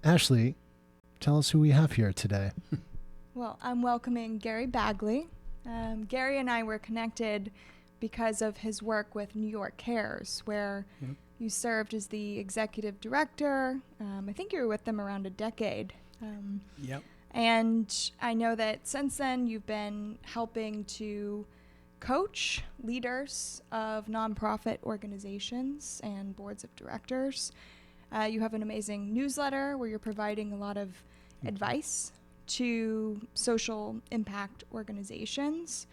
Ashley, tell us who we have here today. Well, I'm welcoming Gary Bagley. Gary and I were connected because of his work with New York Cares, where you served as the executive director. I think you were with them around a decade. Yep. And I know that since then you've been helping to coach leaders of nonprofit organizations and boards of directors. You have an amazing newsletter where you're providing a lot of advice to social impact organizations.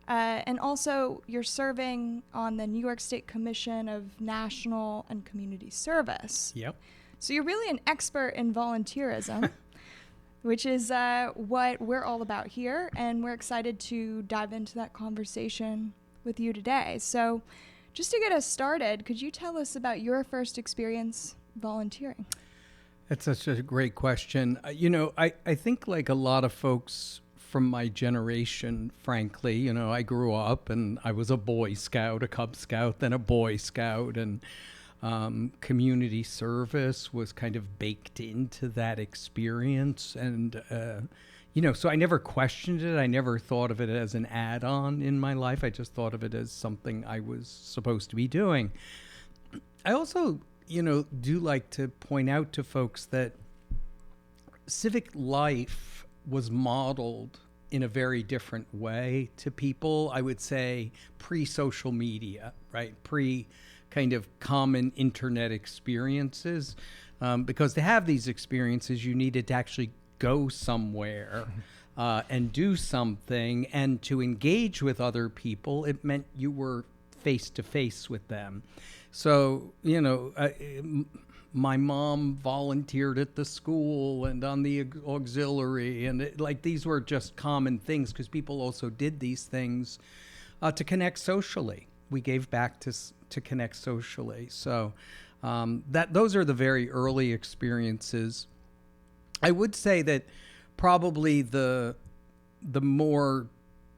And also, you're serving on the New York State Commission of National and Community Service. Yep. So you're really an expert in volunteerism, which is what we're all about here. And we're excited to dive into that conversation with you today. So just to get us started, could you tell us about your first experience volunteering? That's such a great question. I think like a lot of folks from my generation, frankly, I grew up and I was a Boy Scout, a Cub Scout, then a Boy Scout, and community service was kind of baked into that experience. And, so I never questioned it. I never thought of it as an add-on in my life. I just thought of it as something I was supposed to be doing. I also do like to point out to folks that civic life was modeled in a very different way to people, I would say, pre-social media, right? Pre-kind of common internet experiences. Because to have these experiences, you needed to actually go somewhere and do something. And to engage with other people, it meant you were face-to-face with them. So, my mom volunteered at the school and on the auxiliary, and these were just common things because people also did these things to connect socially. We gave back to connect socially. So those are the very early experiences. I would say that probably the more,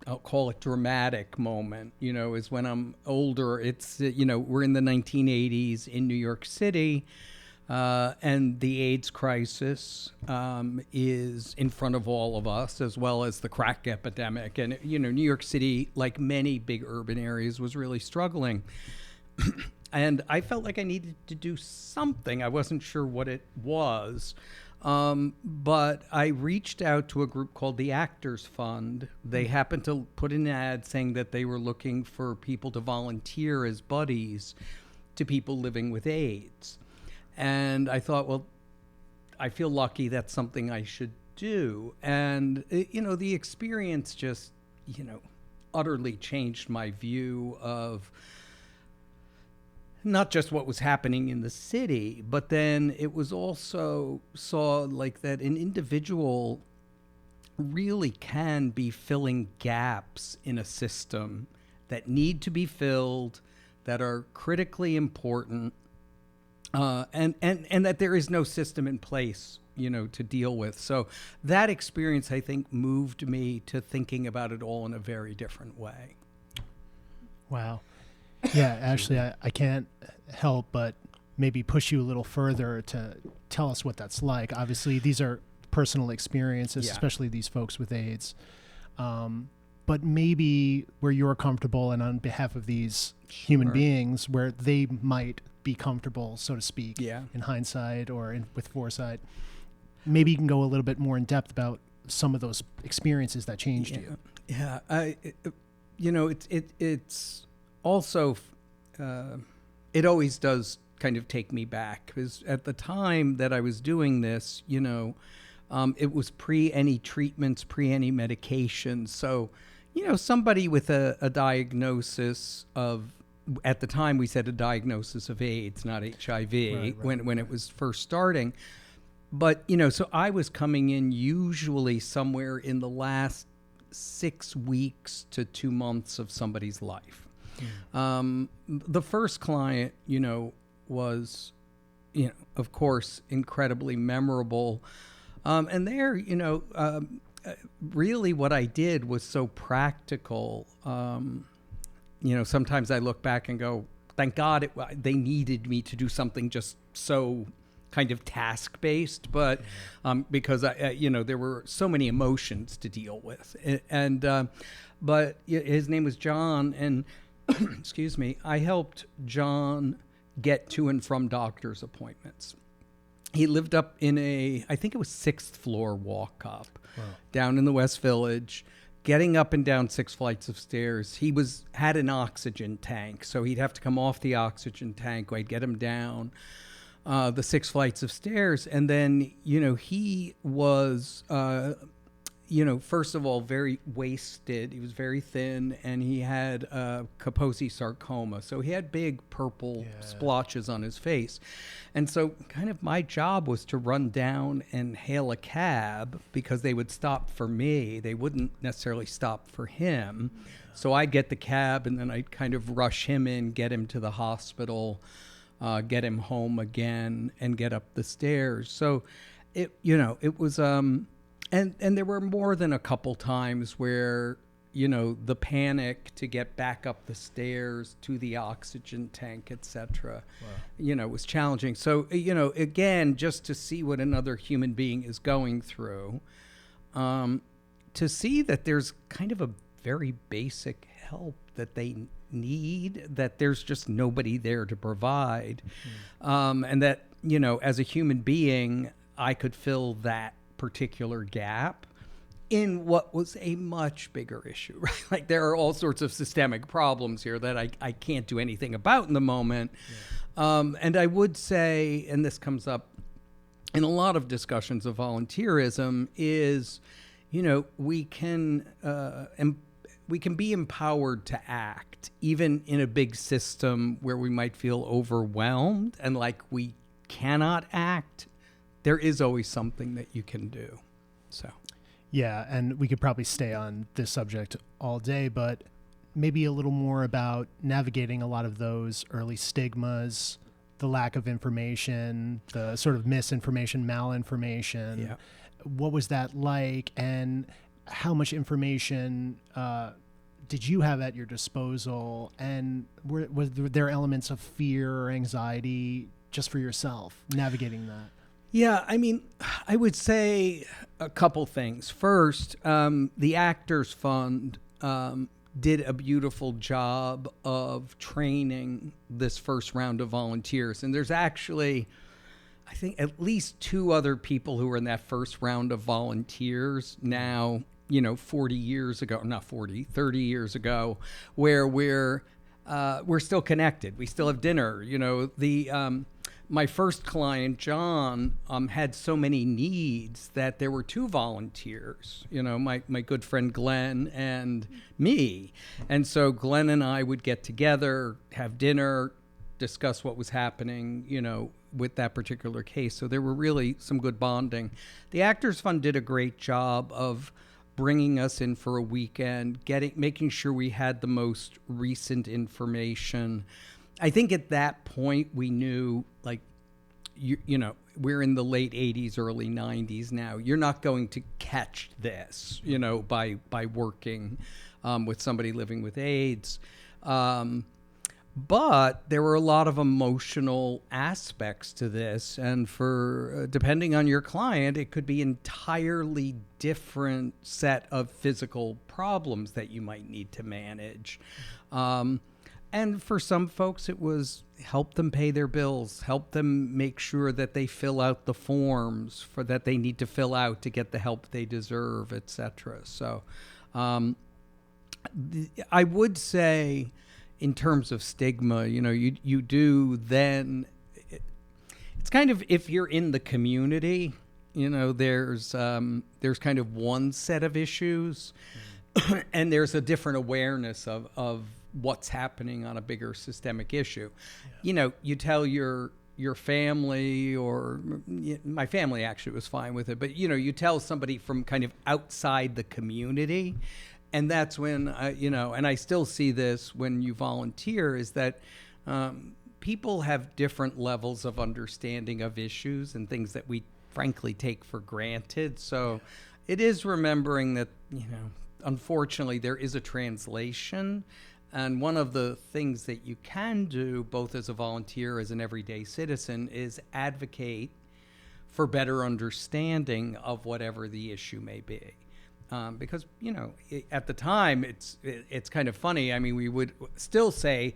I'll call it dramatic moment, is when I'm older. It's, we're in the 1980s in New York City, and the AIDS crisis is in front of all of us, as well as the crack epidemic. And, New York City, like many big urban areas, was really struggling. And I felt like I needed to do something. I wasn't sure what it was. But I reached out to a group called the Actors Fund. They happened to put an ad saying that they were looking for people to volunteer as buddies to people living with AIDS. And I thought, well, I feel lucky, that's something I should do. And, the experience just, utterly changed my view of not just what was happening in the city, but then it was also saw like that an individual really can be filling gaps in a system that need to be filled, that are critically important, and that there is no system in place, to deal with. So that experience, I think, moved me to thinking about it all in a very different way. Wow. Yeah, Ashley, I can't help but maybe push you a little further to tell us what that's like. Obviously, these are personal experiences, especially these folks with AIDS. But maybe where you're comfortable and on behalf of these human beings, where they might be comfortable, so to speak, in hindsight or with foresight, maybe you can go a little bit more in depth about some of those experiences that changed you. Yeah, it's also, it always does kind of take me back, because at the time that I was doing this, it was pre any treatments, pre any medications. So, somebody with a diagnosis of, at the time we said a diagnosis of AIDS, not HIV, when it was first starting. But, so I was coming in usually somewhere in the last 6 weeks to 2 months of somebody's life. The first client, was, of course, incredibly memorable. And there, really what I did was so practical. Sometimes I look back and go, thank God they needed me to do something just so kind of task-based, but because there were so many emotions to deal with, but his name was John, and excuse me, I helped John get to and from doctor's appointments. He lived up in I think it was 6th floor walk up down in the West Village. Getting up and down 6 flights of stairs, he had an oxygen tank, so he'd have to come off the oxygen tank. I'd get him down the 6 flights of stairs, and then he was first of all very wasted. He was very thin, and he had Kaposi sarcoma, so he had big purple splotches on his face. And so kind of my job was to run down and hail a cab, because they would stop for me. They wouldn't necessarily stop for him. So I'd get the cab, and then I'd kind of rush him in, get him to the hospital, get him home again, and get up the stairs. So it was, and there were more than a couple times where, the panic to get back up the stairs to the oxygen tank, etc., was challenging. So, again, just to see what another human being is going through, to see that there's kind of a very basic help that they need, that there's just nobody there to provide. And that, as a human being, I could fill that particular gap in what was a much bigger issue, right? Like, there are all sorts of systemic problems here that I can't do anything about in the moment. And I would say, and this comes up in a lot of discussions of volunteerism, is, we can be empowered to act, even in a big system where we might feel overwhelmed and like we cannot act. There is always something that you can do. So. Yeah, and we could probably stay on this subject all day, but maybe a little more about navigating a lot of those early stigmas, the lack of information, the sort of misinformation, malinformation. Yeah. What was that like, and how much information did you have at your disposal, and were there elements of fear or anxiety just for yourself navigating that? Yeah, I mean, I would say a couple things. First, the Actors Fund did a beautiful job of training this first round of volunteers. And there's actually, I think, at least 2 other people who were in that first round of volunteers now, 40 years ago, not 40, 30 years ago, where we're still connected. We still have dinner. My first client, John, had so many needs that there were 2 volunteers, my good friend Glenn and me. And so Glenn and I would get together, have dinner, discuss what was happening, with that particular case. So there were really some good bonding. The Actors Fund did a great job of bringing us in for a weekend, making sure we had the most recent information. I think at that point we knew, like, we're in the late 80s, early 90s now. You're not going to catch this, by working with somebody living with AIDS. But there were a lot of emotional aspects to this. And for depending on your client, it could be entirely different set of physical problems that you might need to manage. And for some folks, it was help them pay their bills, help them make sure that they fill out the forms that they need to fill out to get the help they deserve, etc. So I would say, in terms of stigma, you do then, it's kind of, if you're in the community, there's kind of one set of issues and there's a different awareness of what's happening on a bigger systemic issue. Yeah. You tell your family, or my family actually was fine with it, but you tell somebody from kind of outside the community, and that's when and I still see this when you volunteer, is that people have different levels of understanding of issues and things that we frankly take for granted. So it is remembering that unfortunately there is a translation. And one of the things that you can do, both as a volunteer, as an everyday citizen, is advocate for better understanding of whatever the issue may be. Because, at the time, it's kind of funny. I mean, we would still say,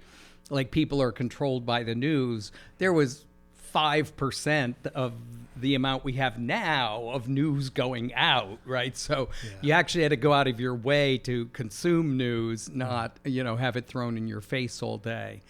like, people are controlled by the news. There was 5% of the amount we have now of news going out, right? So you actually had to go out of your way to consume news, not, have it thrown in your face all day.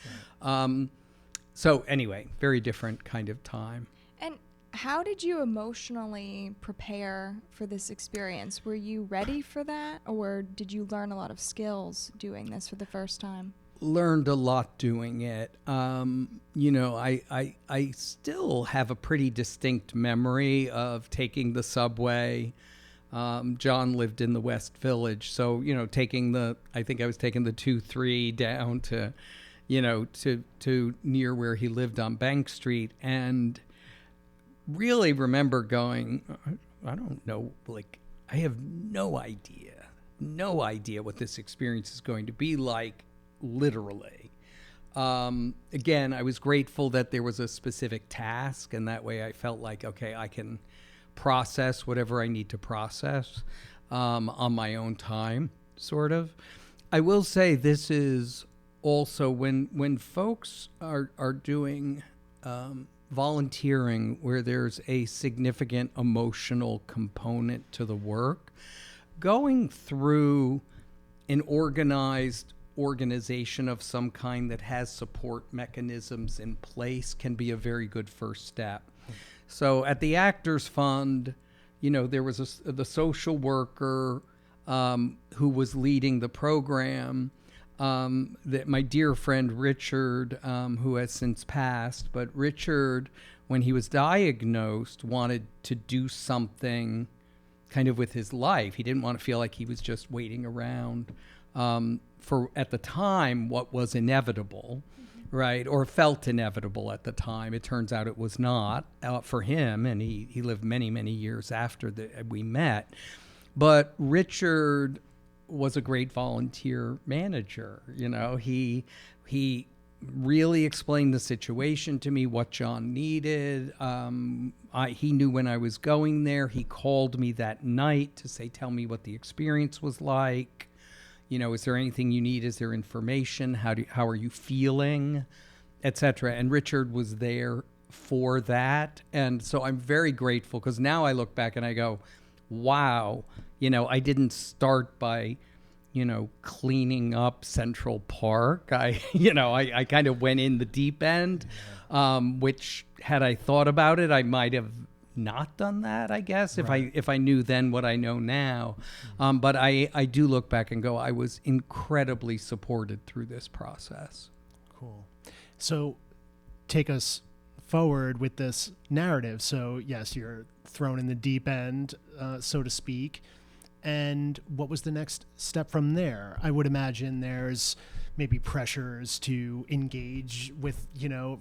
So anyway, very different kind of time. And how did you emotionally prepare for this experience? Were you ready for that, or did you learn a lot of skills doing this for the first time? Learned a lot doing it. I still have a pretty distinct memory of taking the subway. John lived in the West Village, so I think I was taking the 2-3 down to to near where he lived on Bank Street, and really remember going, I don't know, like, I have no idea what this experience is going to be like, literally. Again, I was grateful that there was a specific task, and that way I felt like, okay, I can process whatever I need to process on my own time, sort of. I will say this is also when folks are doing volunteering where there's a significant emotional component to the work, going through an organization of some kind that has support mechanisms in place can be a very good first step. So at the Actors Fund, there was the social worker who was leading the program, that my dear friend Richard, who has since passed, but Richard, when he was diagnosed, wanted to do something kind of with his life. He didn't want to feel like he was just waiting around for, at the time, what was inevitable, right? Or felt inevitable at the time. It turns out it was not for him, and he lived many, many years after we met. But Richard was a great volunteer manager. He really explained the situation to me, what John needed. He knew when I was going there. He called me that night to say, tell me what the experience was like. Is there anything you need? Is there information? How are you feeling, etc. And Richard was there for that. And so I'm very grateful, because now I look back and I go, wow, I didn't start by, cleaning up Central Park. I kind of went in the deep end, which, had I thought about it, I might have not done that, I guess, right, if I knew then what I know now. But I do look back and go, I was incredibly supported through this process. Cool. So take us forward with this narrative. So yes, you're thrown in the deep end, so to speak. And what was the next step from there? I would imagine there's maybe pressures to engage with,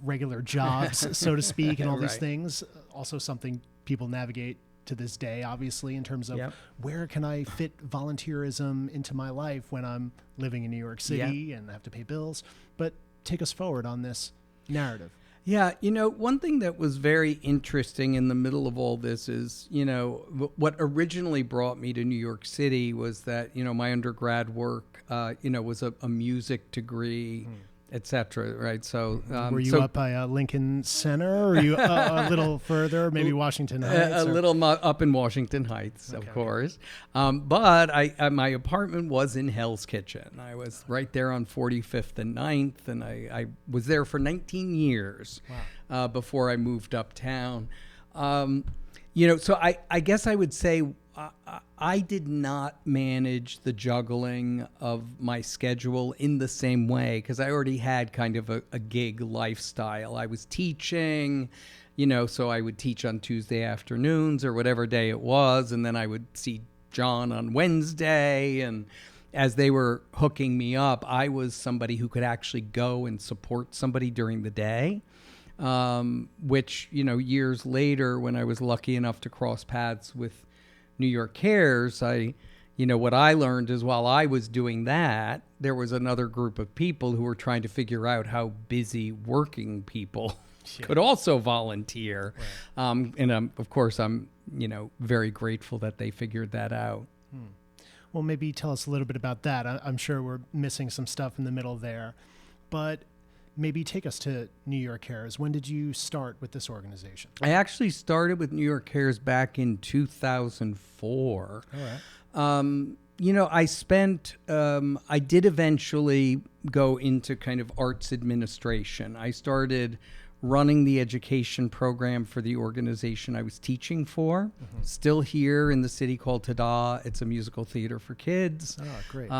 regular jobs, so to speak, and all these things. Also something people navigate to this day, obviously, in terms of where can I fit volunteerism into my life when I'm living in New York City and I have to pay bills. But take us forward on this narrative. Yeah, one thing that was very interesting in the middle of all this is, what originally brought me to New York City was that, my undergrad work, was a music degree, et cetera, right? So were you up by Lincoln Center, or were you a little further, maybe Washington Heights? A little up in Washington Heights, of course. But my apartment was in Hell's Kitchen. I was right there on 45th and 9th, and I was there for 19 years before I moved uptown. So I guess I would say I did not manage the juggling of my schedule in the same way, because I already had kind of a gig lifestyle. I was teaching, so I would teach on Tuesday afternoons or whatever day it was, and then I would see John on Wednesday. And as they were hooking me up, I was somebody who could actually go and support somebody during the day. Which, years later, when I was lucky enough to cross paths with New York Cares, what I learned is while I was doing that, there was another group of people who were trying to figure out how busy working people could also volunteer. Right. And of course, I'm, very grateful that they figured that out. Well, maybe tell us a little bit about that. I'm sure we're missing some stuff in the middle there, but maybe take us to New York Cares. When did you start with this organization? I actually started with New York Cares back in 2004. All right. I did eventually go into kind of arts administration. I started running the education program for the organization I was teaching for. Still here in the city called Tada. It's a musical theater for kids. Oh, great.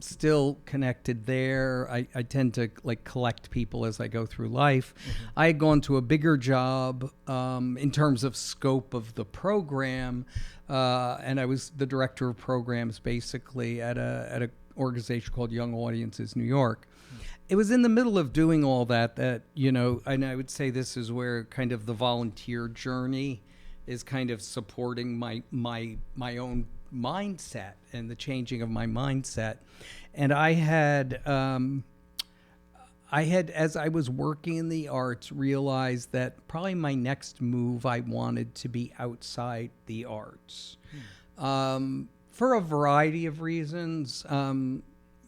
Still connected there. I tend to collect people as I go through life. I had gone to a bigger job in terms of scope of the program, and I was the director of programs basically at a organization called Young Audiences New York. It was in the middle of doing all that, and I would say this is where kind of the volunteer journey is kind of supporting my own mindset and the changing of my mindset. And I had, as I was working in the arts, realized that probably my next move, I wanted to be outside the arts for a variety of reasons.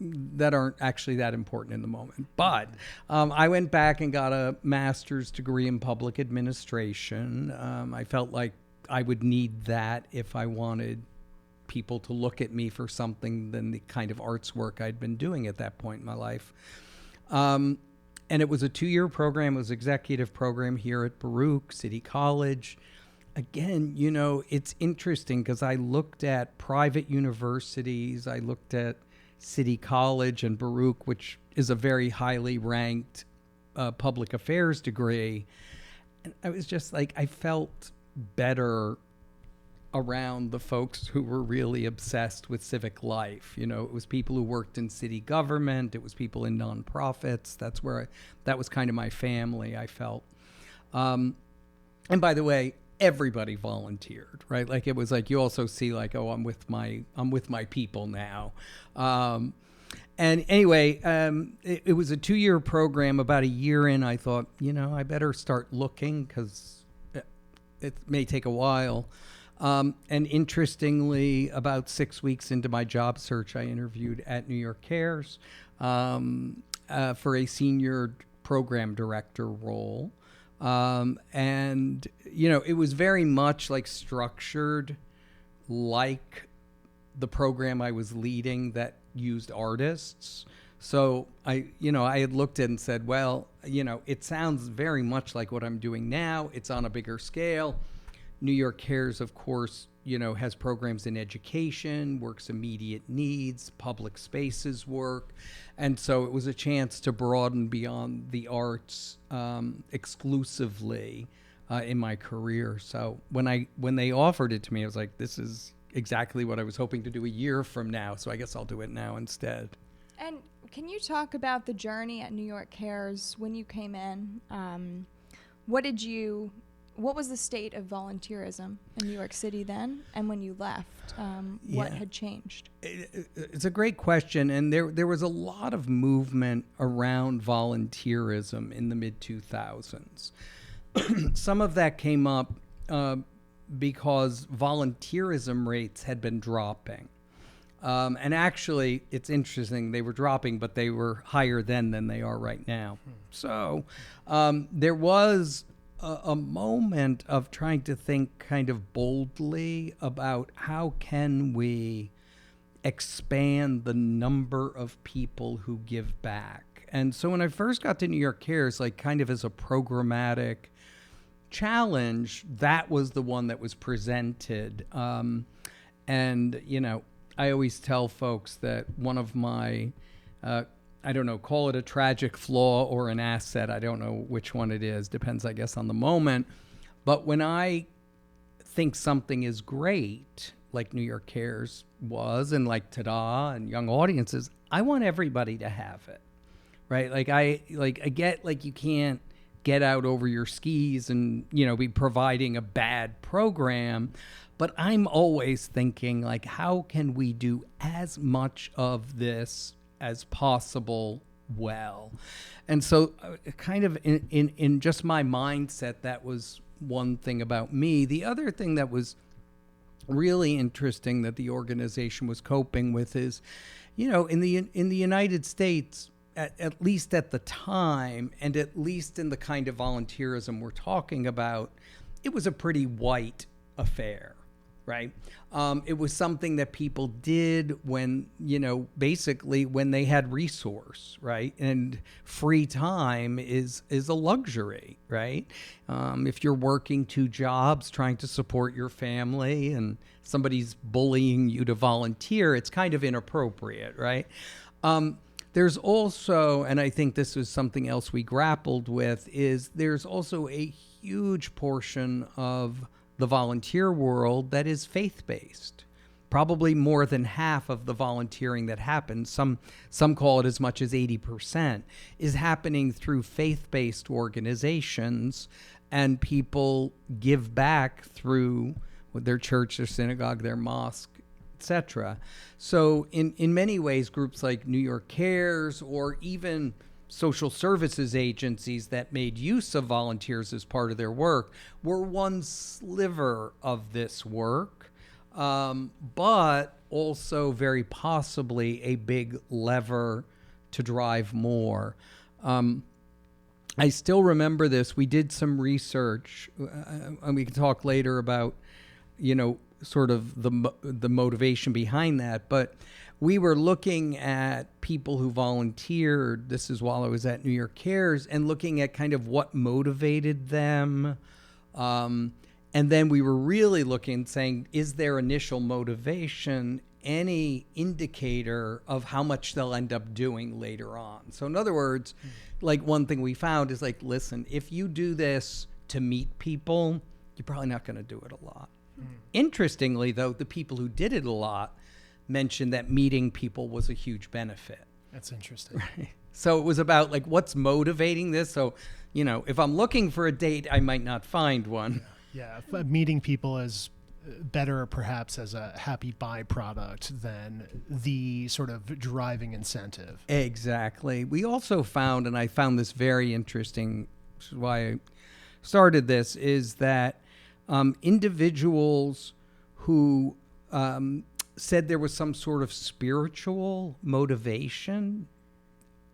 That aren't actually that important in the moment. But I went back and got a master's degree in public administration. I felt like I would need that if I wanted people to look at me for something than the kind of arts work I'd been doing at that point in my life. And it was a 2-year program. It was an executive program here at Baruch City College. Again, it's interesting because I looked at private universities. I looked at City College and Baruch, which is a very highly ranked public affairs degree. And I was just I felt better around the folks who were really obsessed with civic life. It was people who worked in city government. It was people in nonprofits. That was kind of my family, I felt. And by the way, everybody volunteered, right? It was you also see I'm with my people now. And anyway, it was a 2-year program. About a year in, I thought, I better start looking because it may take a while. And interestingly, about 6 weeks into my job search, I interviewed at New York Cares for a senior program director role. And it was very much structured like the program I was leading that used artists. So I had looked at it and said, well, it sounds very much like what I'm doing now. It's on a bigger scale. New York Cares, of course, has programs in education, works immediate needs, public spaces work. And so it was a chance to broaden beyond the arts exclusively in my career. So when they offered it to me, I was like, this is exactly what I was hoping to do a year from now. So I guess I'll do it now instead. And can you talk about the journey at New York Cares when you came in? What was the state of volunteerism in New York City then? And when you left, what had changed? It's a great question. And there was a lot of movement around volunteerism in the mid-2000s. Some of that came up because volunteerism rates had been dropping. And actually, it's interesting. They were dropping, but they were higher then than they are right now. So there was a moment of trying to think kind of boldly about how can we expand the number of people who give back. And so when I first got to New York Cares, kind of as a programmatic challenge, that was the one that was presented. And, I always tell folks that one of my, I don't know, call it a tragic flaw or an asset. I don't know which one it is. Depends, I guess, on the moment. But when I think something is great, like New York Cares was, and like Tada and Young Audiences, I want everybody to have it, right? I get, you can't get out over your skis and, be providing a bad program. But I'm always thinking, how can we do as much of this as possible well. And so kind of in just my mindset, that was one thing about me. The other thing that was really interesting that the organization was coping with is, in the United States, at least at the time, and at least in the kind of volunteerism we're talking about, it was a pretty white affair, right? It was something that people did when, basically when they had resource, right? And free time is a luxury, right? If you're working 2 jobs trying to support your family and somebody's bullying you to volunteer, it's kind of inappropriate, right? There's also, and I think this was something else we grappled with, is there's also a huge portion of the volunteer world that is faith-based. Probably more than half of the volunteering that happens, some call it as much as 80%, is happening through faith-based organizations, and people give back through their church, their synagogue, their mosque, etc. So in many ways, groups like New York Cares or even social services agencies that made use of volunteers as part of their work were one sliver of this work, but also very possibly a big lever to drive more. I still remember this. We did some research, and we can talk later about, sort of the motivation behind that, but we were looking at people who volunteered. This is while I was at New York Cares, and looking at kind of what motivated them. And then we were really looking, saying, is their initial motivation any indicator of how much they'll end up doing later on? So in other words, like one thing we found is like, listen, if you do this to meet people, you're probably not going to do it a lot. Interestingly, though, the people who did it a lot mentioned that meeting people was a huge benefit. That's interesting. Right. So it was about like, what's motivating this? So, if I'm looking for a date, I might not find one. Yeah. Meeting people is better perhaps as a happy byproduct than the sort of driving incentive. Exactly. We also found, and I found this very interesting, which is why I started this, is that individuals who said there was some sort of spiritual motivation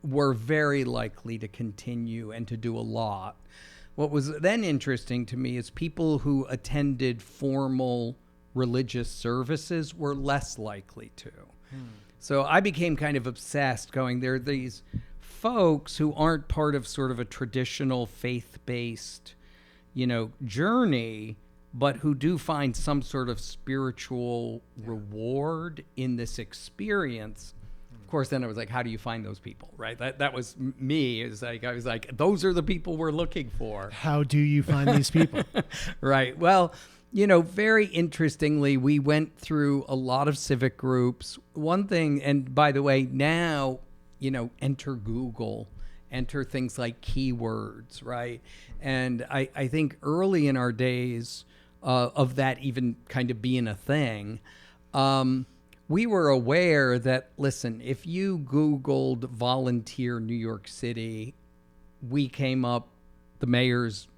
were very likely to continue and to do a lot. What was then interesting to me is people who attended formal religious services were less likely to. So I became kind of obsessed going, there are these folks who aren't part of sort of a traditional faith-based, journey, but who do find some sort of spiritual reward in this experience. Of course, then I was like, how do you find those people, right? That was me. It was like, I was like, those are the people we're looking for. How do you find these people? Right. Well, very interestingly, we went through a lot of civic groups. One thing, and by the way, now, enter Google, enter things like keywords, right? And I think early in our days of that even kind of being a thing, we were aware that, listen, if you Googled volunteer New York City, we came up, the mayor's,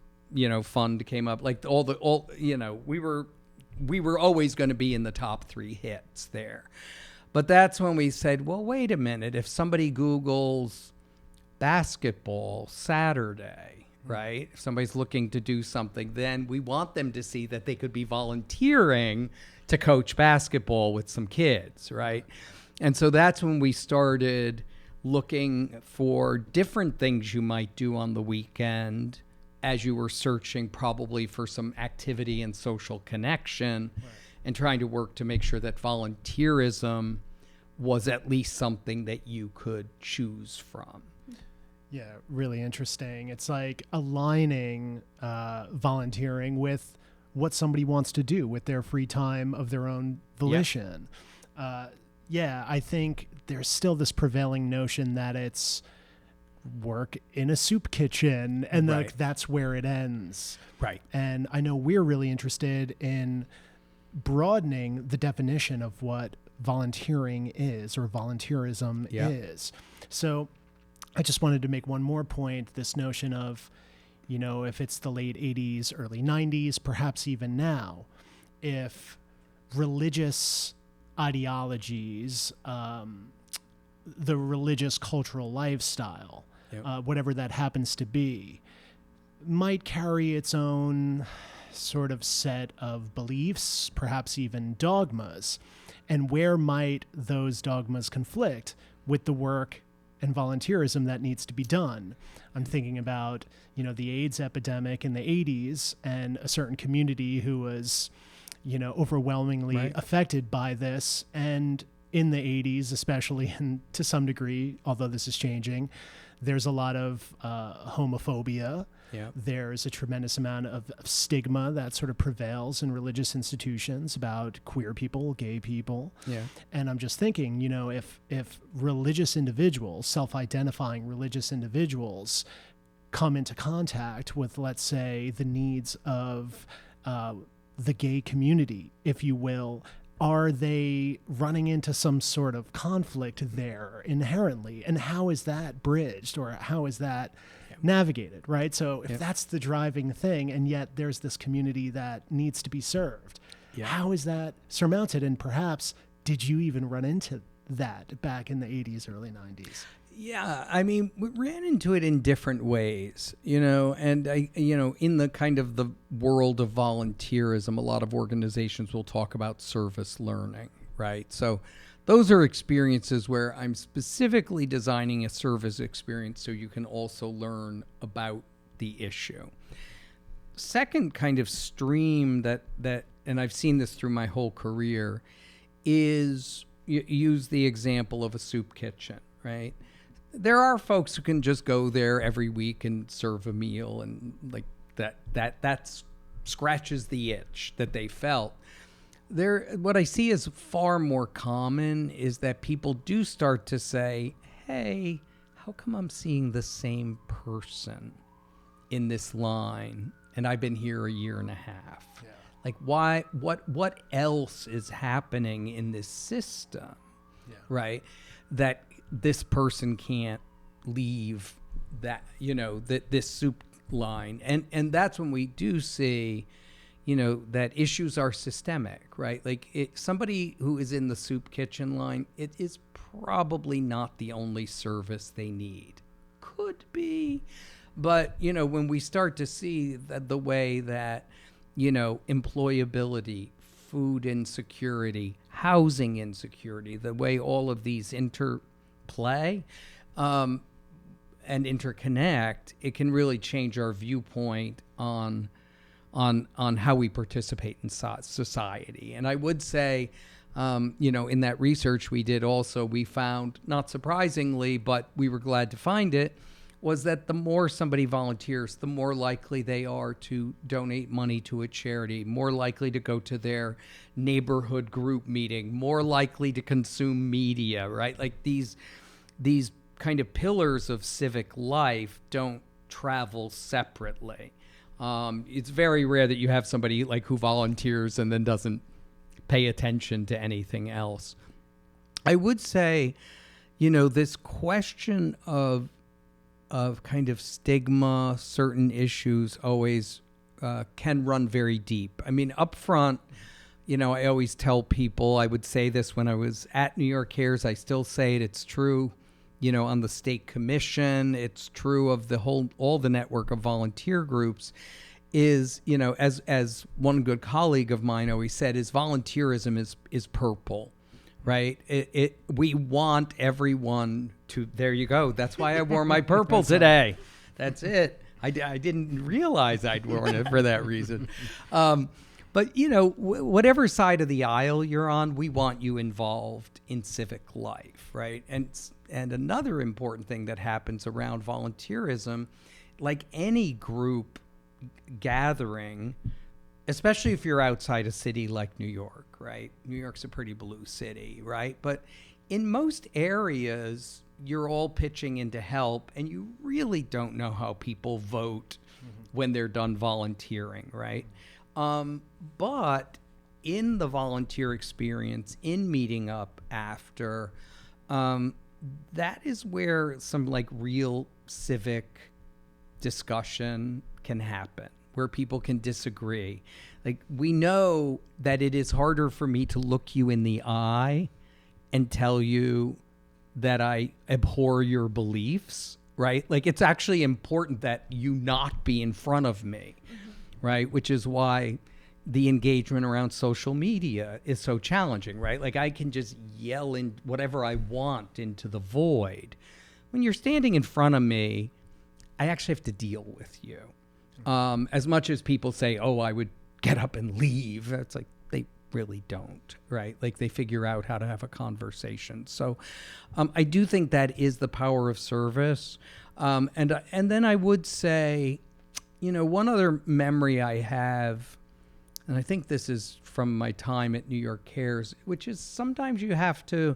fund came up, like we were always going to be in the top 3 hits there. But that's when we said, well, wait a minute, if somebody Googles basketball Saturday, right? If somebody's looking to do something, then we want them to see that they could be volunteering to coach basketball with some kids, right? And so that's when we started looking for different things you might do on the weekend as you were searching probably for some activity and social connection, right, and trying to work to make sure that volunteerism was at least something that you could choose from. Yeah, really interesting. It's like aligning volunteering with what somebody wants to do with their free time of their own volition. Yeah, I think there's still this prevailing notion that it's work in a soup kitchen and right, like that's where it ends. Right. And I know we're really interested in broadening the definition of what volunteering is or volunteerism is. So I just wanted to make one more point, this notion of, if it's the late 80s, early 90s, perhaps even now, if religious ideologies, the religious cultural lifestyle, whatever that happens to be, might carry its own sort of set of beliefs, perhaps even dogmas, and where might those dogmas conflict with the work and volunteerism that needs to be done. I'm thinking about, the AIDS epidemic in the 80s and a certain community who was, overwhelmingly affected by this. And in the 80s, especially, and to some degree, although this is changing, there's a lot of homophobia. Yeah. There's a tremendous amount of stigma that sort of prevails in religious institutions about queer people, gay people. Yeah. And I'm just thinking, if religious individuals, self-identifying religious individuals, come into contact with, let's say, the needs of the gay community, if you will, are they running into some sort of conflict there inherently? And how is that bridged, or how is that navigated, right? So if that's the driving thing, and yet there's this community that needs to be served, how is that surmounted? And perhaps, did you even run into that back in the 80s, early 90s? Yeah, I mean, we ran into it in different ways, and in the kind of the world of volunteerism, a lot of organizations will talk about service learning, right? So those are experiences where I'm specifically designing a service experience so you can also learn about the issue. Second kind of stream that and I've seen this through my whole career, is use the example of a soup kitchen, right? There are folks who can just go there every week and serve a meal, and like that scratches the itch that they felt. What I see is far more common is that people do start to say, hey, how come I'm seeing the same person in this line and I've been here a year and a half? Yeah. Like, why, what else is happening in this system, right? That this person can't leave that, this soup line. And that's when we do see, that issues are systemic, right? Like somebody who is in the soup kitchen line, it is probably not the only service they need. Could be. But, when we start to see the way that, employability, food insecurity, housing insecurity, the way all of these interplay and interconnect, it can really change our viewpoint on how we participate in society. And I would say, in that research we did also, we found, not surprisingly, but we were glad to find it, was that the more somebody volunteers, the more likely they are to donate money to a charity, more likely to go to their neighborhood group meeting, more likely to consume media, right? Like these kind of pillars of civic life don't travel separately. It's very rare that you have somebody like who volunteers and then doesn't pay attention to anything else. I would say, this question of kind of stigma, certain issues always can run very deep. I mean, up front, I always tell people, I would say this when I was at New York Cares, I still say it, it's true, on the state commission, it's true of all the network of volunteer groups, is, as one good colleague of mine always said, is volunteerism is purple. Right? We want everyone to, there you go. That's why I wore my purple today. That's it. I didn't realize I'd worn it for that reason. But, whatever side of the aisle you're on, we want you involved in civic life, right? And another important thing that happens around volunteerism, like any group gathering, especially if you're outside a city like New York, right? New York's a pretty blue city, right? But in most areas, you're all pitching in to help, and you really don't know how people vote when they're done volunteering, right? But in the volunteer experience, in meeting up after, that is where some like real civic discussion can happen, where people can disagree. Like, we know that it is harder for me to look you in the eye and tell you that I abhor your beliefs, right? Like, it's actually important that you not be in front of me, right? Which is why the engagement around social media is so challenging, right? Like, I can just yell in whatever I want into the void. When you're standing in front of me, I actually have to deal with you. As much as people say, oh, I would get up and leave, it's like, they really don't, right? Like, they figure out how to have a conversation. So I do think that is the power of service. And then I would say, one other memory I have, and I think this is from my time at New York Cares, which is sometimes you have to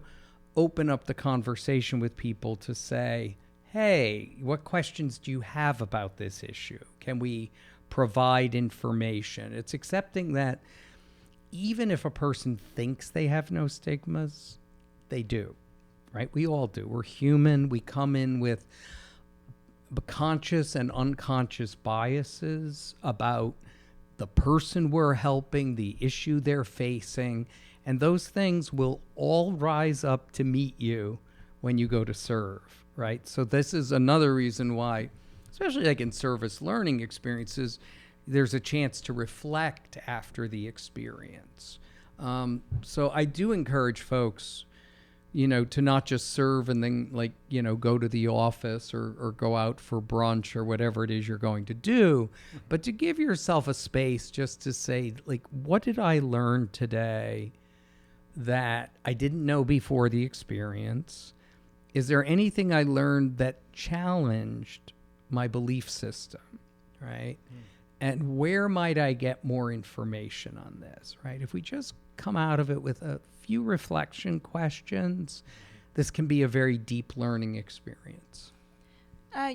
open up the conversation with people to say, hey, what questions do you have about this issue? Can we provide information? It's accepting that even if a person thinks they have no stigmas, they do, right? We all do. We're human. We come in with conscious and unconscious biases about the person we're helping, the issue they're facing, and those things will all rise up to meet you when you go to serve, right? So this is another reason why, especially like in service learning experiences, there's a chance to reflect after the experience. So I do encourage folks, to not just serve and then go to the office or go out for brunch or whatever it is you're going to do, but to give yourself a space just to say, like, what did I learn today that I didn't know before the experience? Is there anything I learned that challenged my belief system, right? And where might I get more information on this, right? If we just come out of it with a few reflection questions, this can be a very deep learning experience.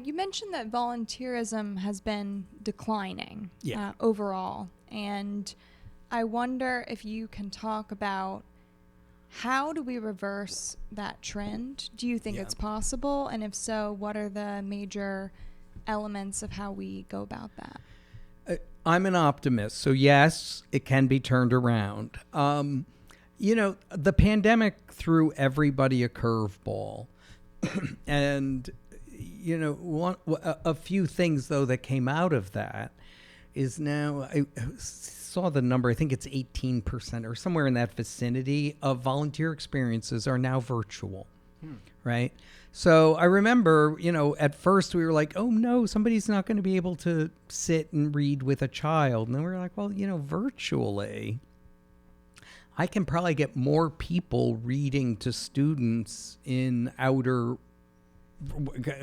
You mentioned that volunteerism has been declining Yeah. overall, and I wonder if you can talk about how do we reverse that trend? Do you think Yeah. it's possible? And if so, what are the major elements of how we go about that? I'm an optimist, so yes, it can be turned around. The pandemic threw everybody a curveball. And, a few things, though, that came out of that is now, I saw the number, I think it's 18% or somewhere in that vicinity of volunteer experiences are now virtual, right? So I remember, at first we were like, oh no, somebody's not going to be able to sit and read with a child. And then we were like, well, virtually, I can probably get more people reading to students in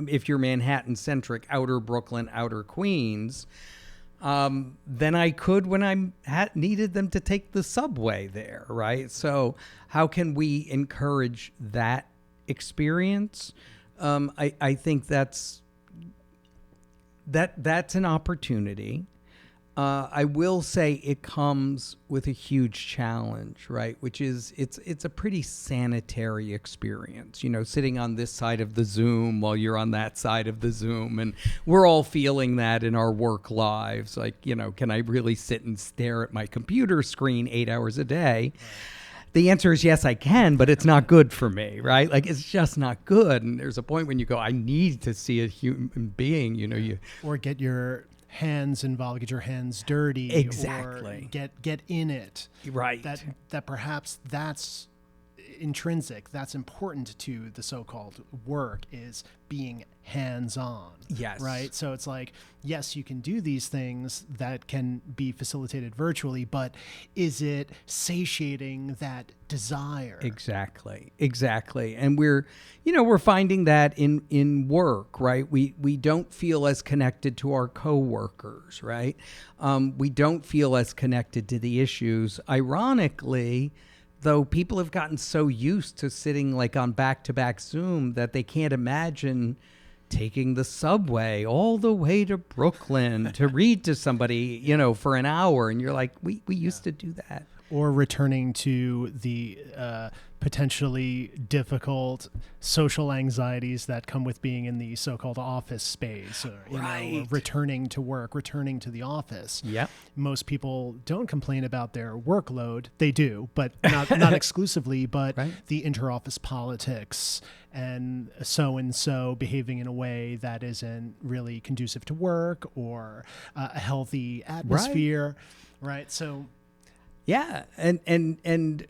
if you're Manhattan-centric, outer Brooklyn, outer Queens, than I could when I needed them to take the subway there, right? So how can we encourage that experience? I think that's an opportunity. I will say it comes with a huge challenge, right? Which is it's a pretty sanitary experience, sitting on this side of the Zoom while you're on that side of the Zoom. And we're all feeling that in our work lives. Like, can I really sit and stare at my computer screen 8 hours a day? Right. The answer is yes, I can, but it's not good for me, right? Like, it's just not good. And there's a point when you go, I need to see a human being, or get your hands involved, get your hands dirty, exactly, or get in it, right? That perhaps that's intrinsic, that's important to the so-called work, is being hands-on. Yes. Right? So it's like, yes, you can do these things that can be facilitated virtually, but is it satiating that desire? Exactly. And we're finding that in work, right? We don't feel as connected to our coworkers, right? We don't feel as connected to the issues. Ironically, though, people have gotten so used to sitting like on back-to-back Zoom that they can't imagine taking the subway all the way to Brooklyn to read to somebody, for an hour. And you're like, we used to do that. or returning to the potentially difficult social anxieties that come with being in the so-called office space, or, or returning to work, returning to the office. Yeah. Most people don't complain about their workload. They do, but not exclusively, but the inter-office politics and so behaving in a way that isn't really conducive to work or a healthy atmosphere. Right. So. Yeah. And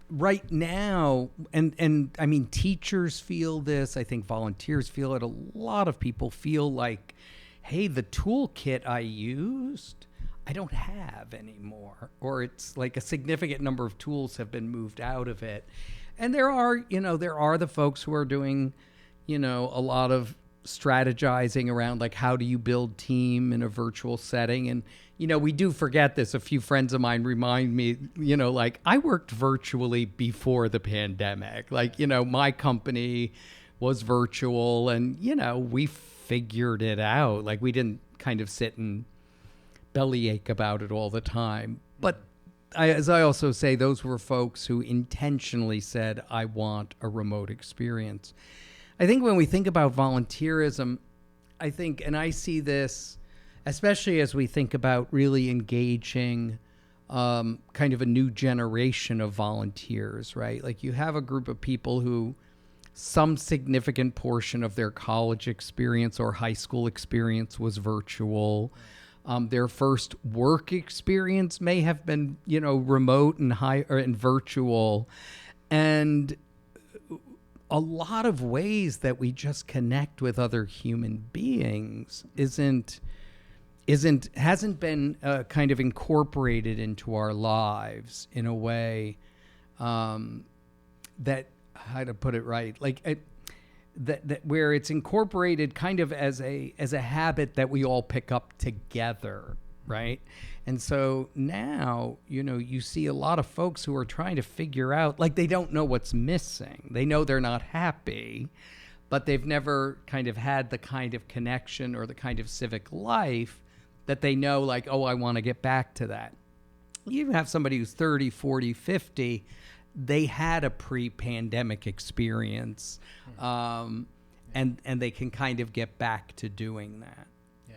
right now, and I mean, teachers feel this. I think volunteers feel it. A lot of people feel like, hey, the toolkit I used, I don't have anymore. Or it's like a significant number of tools have been moved out of it. And there are the folks who are doing, a lot of strategizing around, like, how do you build team in a virtual setting? And, we do forget this. A few friends of mine remind me, like, I worked virtually before the pandemic. Like, my company was virtual and, we figured it out. Like, we didn't kind of sit and bellyache about it all the time. But as I also say, those were folks who intentionally said, I want a remote experience. I think when we think about volunteerism, and I see this, especially as we think about really engaging kind of a new generation of volunteers, right? Like, you have a group of people who some significant portion of their college experience or high school experience was virtual. Their first work experience may have been, remote and virtual. And a lot of ways that we just connect with other human beings hasn't been kind of incorporated into our lives in a way that, how to put it right, like that where it's incorporated kind of as a habit that we all pick up together, right? And so now, you see a lot of folks who are trying to figure out, like, they don't know what's missing. They know they're not happy, but they've never kind of had the kind of connection or the kind of civic life that they know, like, oh, I want to get back to that. You have somebody who's 30, 40, 50, they had a pre-pandemic experience, and they can kind of get back to doing that. Yeah.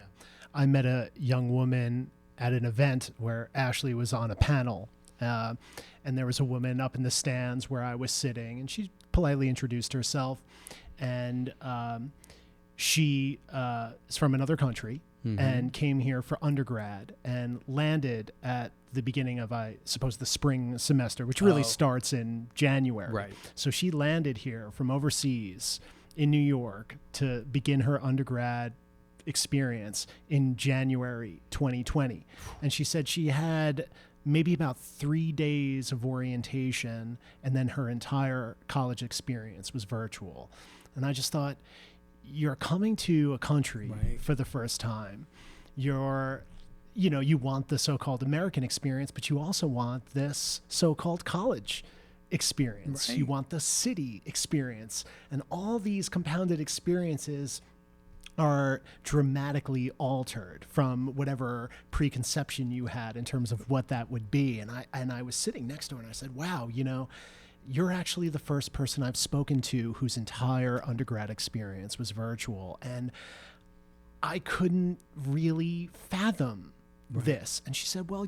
I met a young woman at an event where Ashley was on a panel, and there was a woman up in the stands where I was sitting, and she politely introduced herself, and she is from another country, and came here for undergrad and landed at the beginning of, I suppose, the spring semester, which really starts in January. Right. So she landed here from overseas in New York to begin her undergrad experience in January 2020. And she said she had maybe about 3 days of orientation, and then her entire college experience was virtual. And I just thought, you're coming to a country for the first time. You want the so-called American experience, but you also want this so-called college experience. Right. You want the city experience. And all these compounded experiences are dramatically altered from whatever preconception you had in terms of what that would be. And I was sitting next to her and I said, wow, you're actually the first person I've spoken to whose entire undergrad experience was virtual. And I couldn't really fathom this. And she said, well,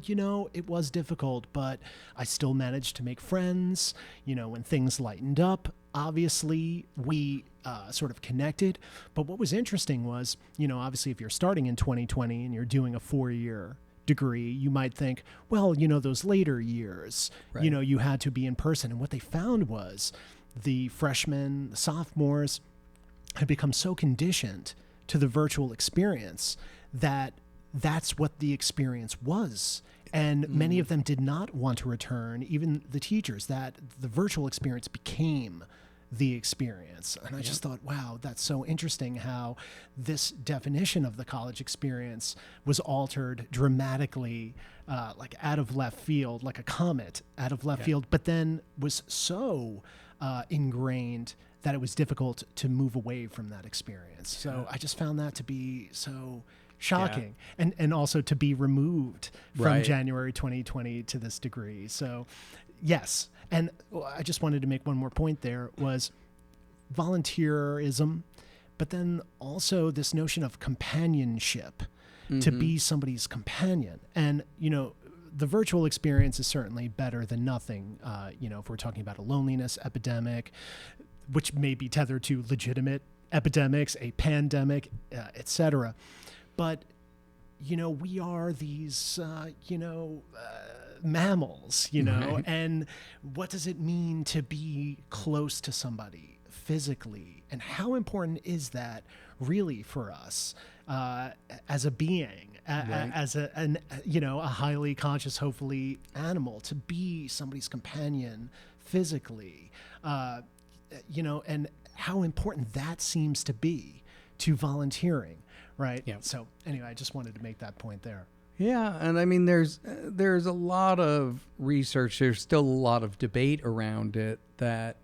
it was difficult, but I still managed to make friends. When things lightened up, obviously we sort of connected. But what was interesting was, obviously if you're starting in 2020 and you're doing a 4-year degree, you might think, well, those later years, you had to be in person. And what they found was the freshmen, the sophomores had become so conditioned to the virtual experience that that's what the experience was. And many of them did not want to return, even the teachers, that the virtual experience became the experience. And I just thought, wow, that's so interesting how this definition of the college experience was altered dramatically, like out of left field, like a comet out of left field, but then was so ingrained that it was difficult to move away from that experience. So I just found that to be so shocking. And also to be removed from Right. January 2020 to this degree. So yes. And I just wanted to make one more point there was volunteerism, but then also this notion of companionship, to be somebody's companion. And, you know, the virtual experience is certainly better than nothing. You know, if we're talking about a loneliness epidemic, which may be tethered to legitimate epidemics, a pandemic, et cetera. But, you know, we are these, mammals, you know, Right. and what does it mean to be close to somebody physically? And how important is that really for us as a being, Right. as a highly conscious, hopefully, animal, to be somebody's companion physically, and how important that seems to be to volunteering, right? Yeah. So anyway, I just wanted to make that point there. Yeah, and I mean, there's a lot of research. There's still a lot of debate around it that,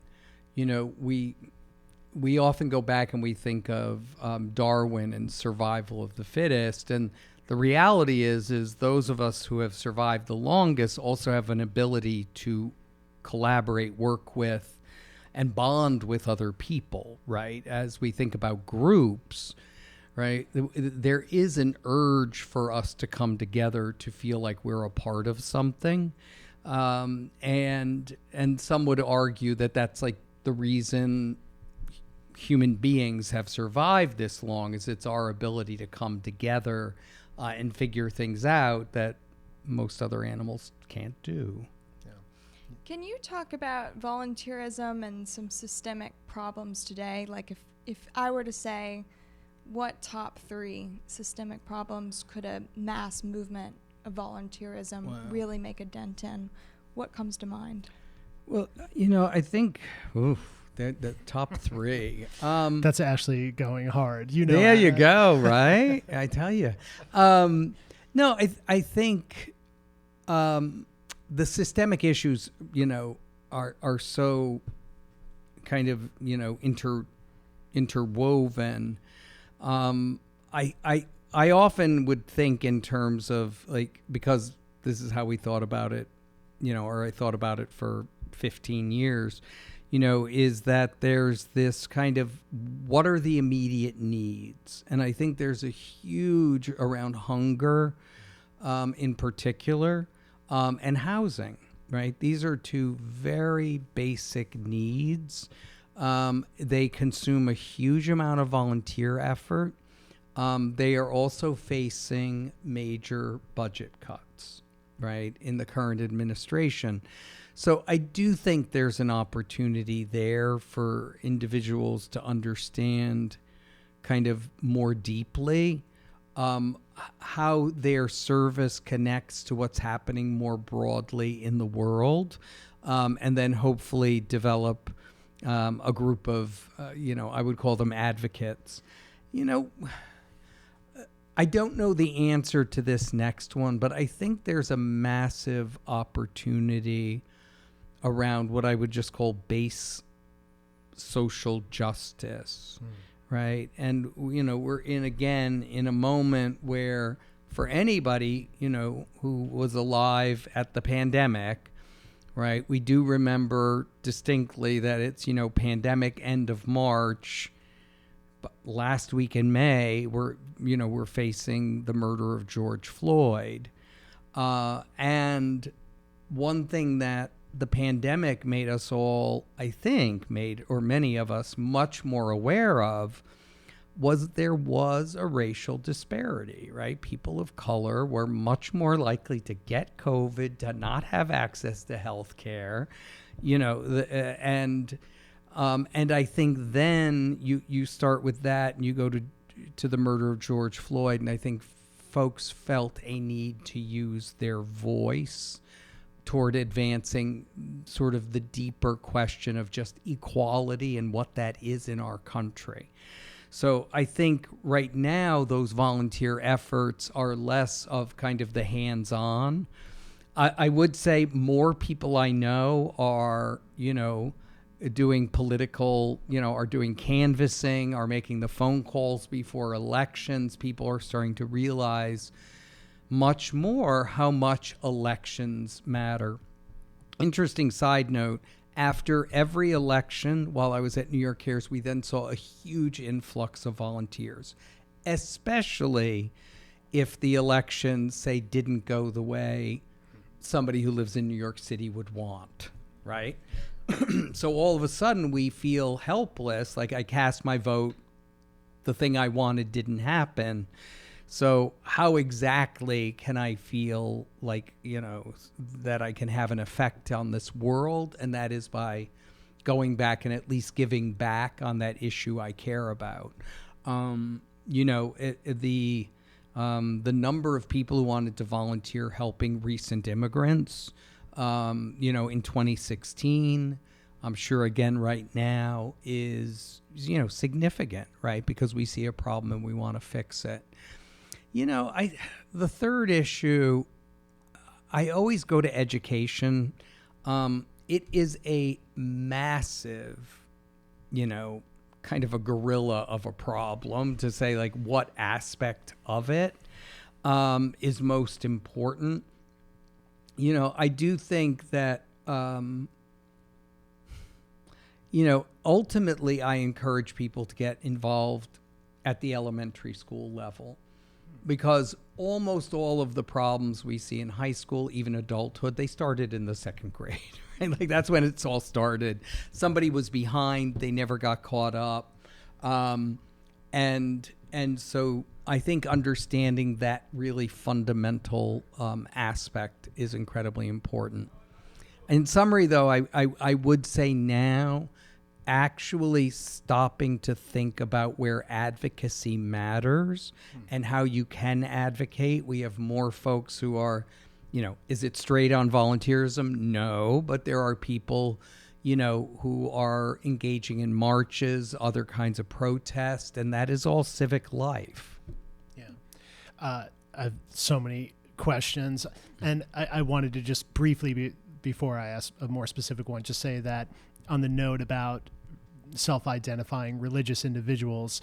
you know, we often go back and we think of Darwin and survival of the fittest, and the reality is those of us who have survived the longest also have an ability to collaborate, work with, and bond with other people, right? As we think about groups, right, there is an urge for us to come together to feel like we're a part of something, and some would argue that that's like the reason human beings have survived this long, is it's our ability to come together and figure things out that most other animals can't do. Can you talk about volunteerism and some systemic problems today? Like if I were to say, what top 3 systemic problems could a mass movement of volunteerism really make a dent in? What comes to mind? Well, you know, I think the top 3. That's Ashley going hard. You know. There you go, right? I tell you. No, I think the systemic issues, you know, are so kind of, you know, interwoven. I often would think in terms of, like, because this is how we thought about it, you know, or I thought about it for 15 years, you know, is that there's this kind of, what are the immediate needs? And I think there's a huge around hunger in particular, and housing, right? These are 2 very basic needs. They consume a huge amount of volunteer effort. They are also facing major budget cuts, right, in the current administration. So I do think there's an opportunity there for individuals to understand kind of more deeply how their service connects to what's happening more broadly in the world, and then hopefully develop a group of, I would call them advocates. You know, I don't know the answer to this next one, but I think there's a massive opportunity around what I would just call base social justice, right? And, you know, we're in a moment where for anybody, you know, who was alive at the pandemic, right, we do remember distinctly that it's, you know, pandemic end of March. But last week in May, we're facing the murder of George Floyd. And one thing that the pandemic made us all, I think, many of us much more aware of, was there was a racial disparity, right? People of color were much more likely to get COVID, to not have access to health care, you know, and I think then you start with that and you go to the murder of George Floyd, and I think folks felt a need to use their voice toward advancing sort of the deeper question of just equality and what that is in our country. So I think right now those volunteer efforts are less of kind of the hands-on. I would say more people I know are, you know, doing political, are doing canvassing, are making the phone calls before elections. People are starting to realize much more how much elections matter. Interesting side note, after every election, while I was at New York Cares, we then saw a huge influx of volunteers, especially if the election, say, didn't go the way somebody who lives in New York City would want, right? So all of a sudden we feel helpless, like I cast my vote, the thing I wanted didn't happen. So how exactly can I feel like, that I can have an effect on this world? And that is by going back and at least giving back on that issue I care about. The number of people who wanted to volunteer helping recent immigrants, in 2016, I'm sure again right now is, significant, right? Because we see a problem and we want to fix it. The third issue, I always go to education. It is a massive, kind of a gorilla of a problem to say, like, what aspect of it is most important. I do think that, ultimately I encourage people to get involved at the elementary school level, because almost all of the problems we see in high school, even adulthood, they started in the second grade, right? Like that's when it's all started. Somebody was behind, they never got caught up. And so I think understanding that really fundamental aspect is incredibly important. In summary, though, I would say now actually stopping to think about where advocacy matters and how you can advocate. We have more folks who are, is it straight on volunteerism? No, but there are people, who are engaging in marches, other kinds of protest, and that is all civic life. Yeah. I have so many questions, and I wanted to just briefly, before I ask a more specific one, just say that on the note about self-identifying religious individuals,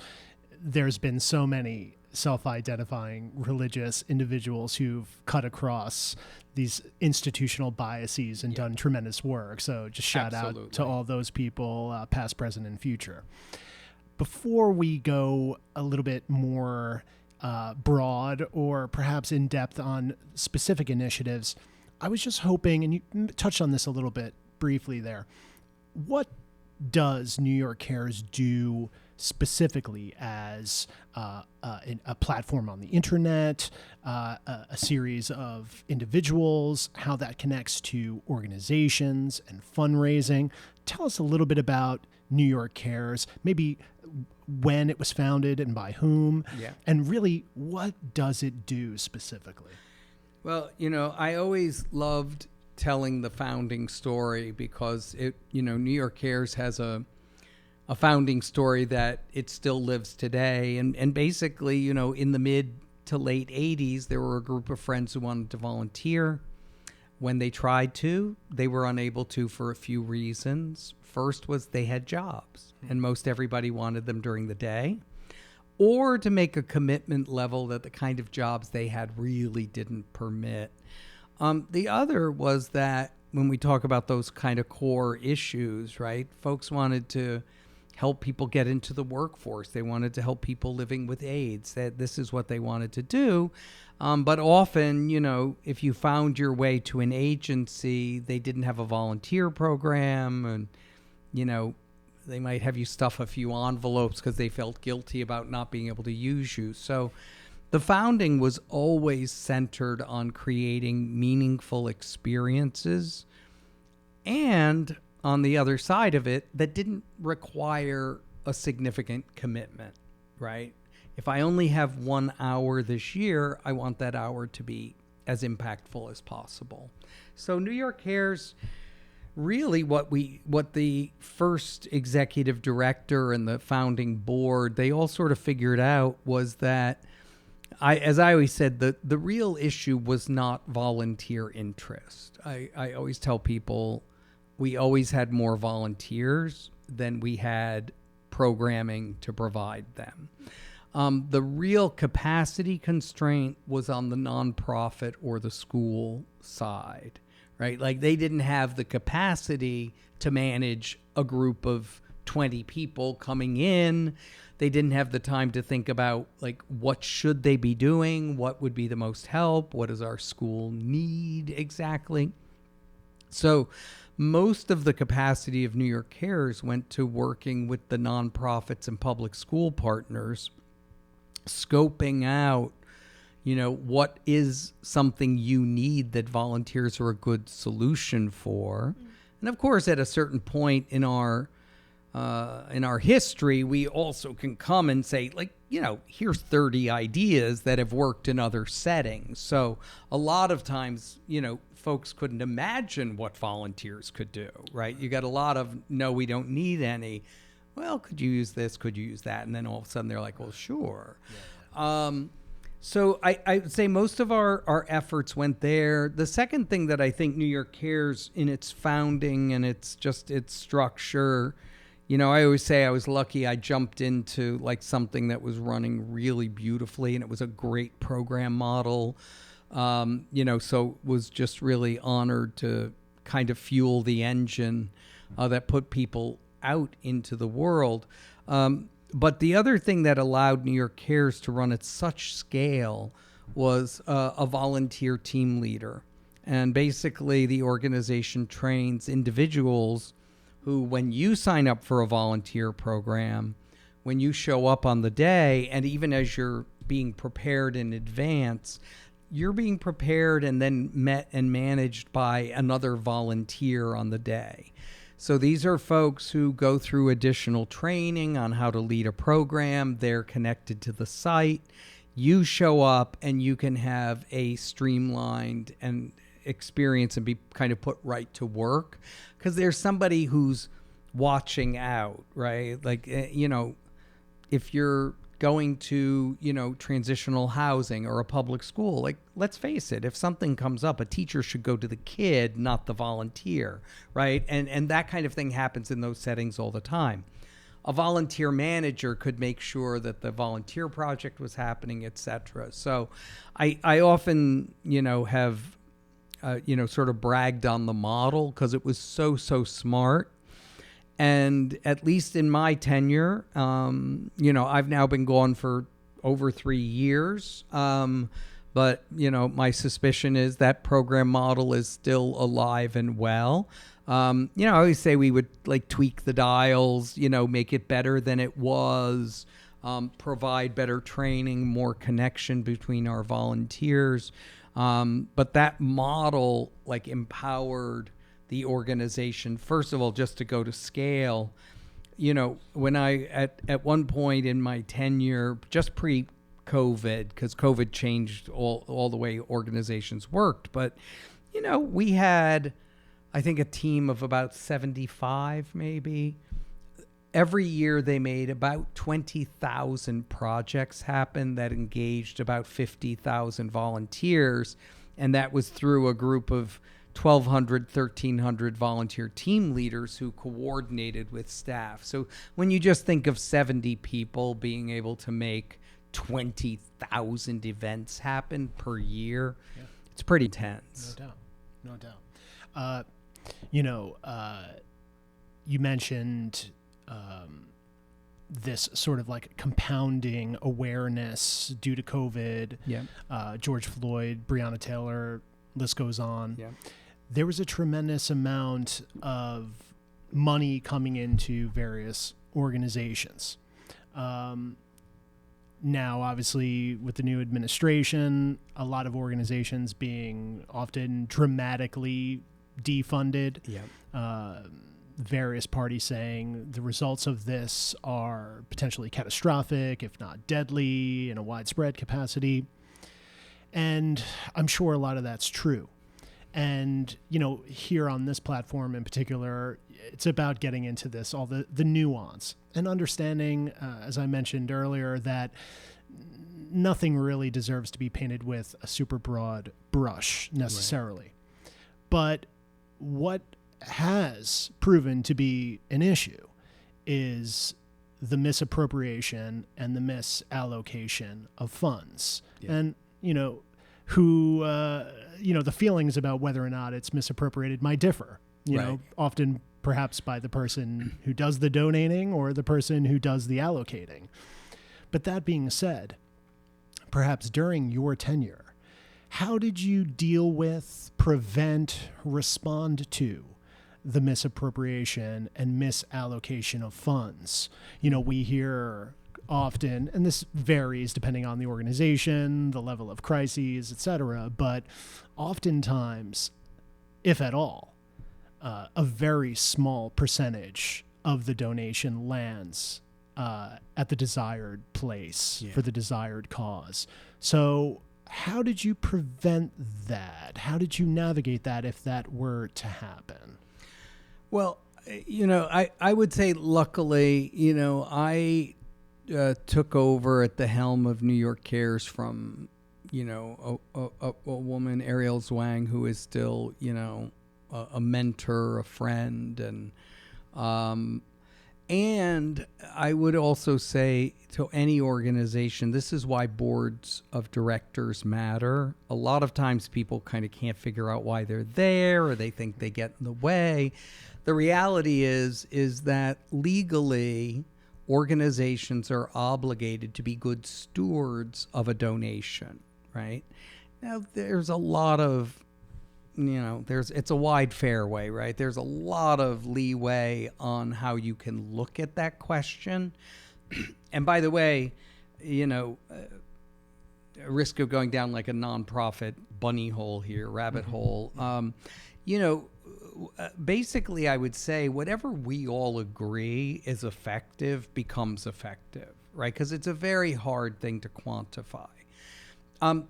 there's been so many self-identifying religious individuals who've cut across these institutional biases and done tremendous work. So just shout out to all those people, past, present, and future. Before we go a little bit more broad or perhaps in depth on specific initiatives, I was just hoping, and you touched on this a little bit briefly there, what does New York Cares do specifically as a platform on the internet, a series of individuals, how that connects to organizations and fundraising? Tell us a little bit about New York Cares, maybe when it was founded and by whom, and really what does it do specifically? Well, I always loved telling the founding story because New York Cares has a founding story that it still lives today. And basically, in the mid to late 80s, there were a group of friends who wanted to volunteer. When they tried to, they were unable to for a few reasons. First was they had jobs, and most everybody wanted them during the day, or to make a commitment level that the kind of jobs they had really didn't permit. The other was that when we talk about those kind of core issues, right, folks wanted to help people get into the workforce. They wanted to help people living with AIDS. That this is what they wanted to do. But often, if you found your way to an agency, they didn't have a volunteer program, and, they might have you stuff a few envelopes because they felt guilty about not being able to use you. So the founding was always centered on creating meaningful experiences, and on the other side of it, that didn't require a significant commitment, right? If I only have 1 hour this year, I want that hour to be as impactful as possible. So New York Cares, really what the first executive director and the founding board, they all sort of figured out was that, as I always said, the real issue was not volunteer interest. I always tell people, we always had more volunteers than we had programming to provide them. The real capacity constraint was on the nonprofit or the school side, right? Like they didn't have the capacity to manage a group of 20 people coming in. They didn't have the time to think about like what should they be doing, what would be the most help, what does our school need exactly. So most of the capacity of New York Cares went to working with the nonprofits and public school partners, scoping out, what is something you need that volunteers are a good solution for. And of course, at a certain point in our history, we also can come and say, like, here's 30 ideas that have worked in other settings. So a lot of times, folks couldn't imagine what volunteers could do, right? You got a lot of, no, we don't need any. Well, could you use this? Could you use that? And then all of a sudden they're like, well, sure. Yeah. So I would say most of our efforts went there. The second thing that I think New York Cares in its founding and its structure, I always say I was lucky I jumped into like something that was running really beautifully and it was a great program model. So was just really honored to kind of fuel the engine that put people out into the world. But the other thing that allowed New York Cares to run at such scale was a volunteer team leader. And basically the organization trains individuals who, when you sign up for a volunteer program, when you show up on the day, and even as you're being prepared in advance, you're being prepared and then met and managed by another volunteer on the day. So these are folks who go through additional training on how to lead a program. They're connected to the site. You show up and you can have a streamlined and experience and be kind of put right to work because there's somebody who's watching out, right? Like, if you're going to, transitional housing or a public school, like, let's face it, if something comes up, a teacher should go to the kid, not the volunteer, right? And that kind of thing happens in those settings all the time. A volunteer manager could make sure that the volunteer project was happening, et cetera. So I often, have, sort of bragged on the model because it was so smart. And at least in my tenure, I've now been gone for over 3 years. But, my suspicion is that program model is still alive and well. I always say we would like tweak the dials, make it better than it was, provide better training, more connection between our volunteers. But that model like empowered the organization, first of all, just to go to scale. When I, at one point in my tenure, just pre-COVID, because COVID changed all the way organizations worked, but, we had, I think, a team of about 75 maybe. Every year they made about 20,000 projects happen that engaged about 50,000 volunteers, and that was through a group of 1,200, 1,300 volunteer team leaders who coordinated with staff. So when you just think of 70 people being able to make 20,000 events happen per year, it's pretty intense. No doubt. You mentioned this sort of like compounding awareness due to COVID. Yeah. George Floyd, Breonna Taylor, list goes on. Yeah. There was a tremendous amount of money coming into various organizations. Now, obviously, with the new administration, a lot of organizations being often dramatically defunded. Yeah. Various parties saying the results of this are potentially catastrophic, if not deadly, in a widespread capacity. And I'm sure a lot of that's true. And, here on this platform in particular, it's about getting into this, all the nuance and understanding, as I mentioned earlier, that nothing really deserves to be painted with a super broad brush necessarily. Right. But what has proven to be an issue is the misappropriation and the misallocation of funds. Yeah. And, the feelings about whether or not it's misappropriated might differ, often perhaps by the person who does the donating or the person who does the allocating. But that being said, perhaps during your tenure, how did you deal with, prevent, respond to the misappropriation and misallocation of funds? We hear often, and this varies depending on the organization, the level of crises, etc., but oftentimes, if at all, a very small percentage of the donation lands at the desired place for the desired cause. So how did you prevent that? How did you navigate that if that were to happen? Well, I would say luckily, I took over at the helm of New York Cares from, a woman, Ariel Zwang, who is still, a mentor, a friend, and I would also say to any organization, this is why boards of directors matter. A lot of times people kind of can't figure out why they're there, or they think they get in the way. The reality is that legally, organizations are obligated to be good stewards of a donation, right? Now, there's a lot of it's a wide fairway, right? There's a lot of leeway on how you can look at that question. And by the way, risk of going down like a nonprofit bunny hole here, rabbit hole. Basically, I would say whatever we all agree is effective becomes effective, right? Because it's a very hard thing to quantify.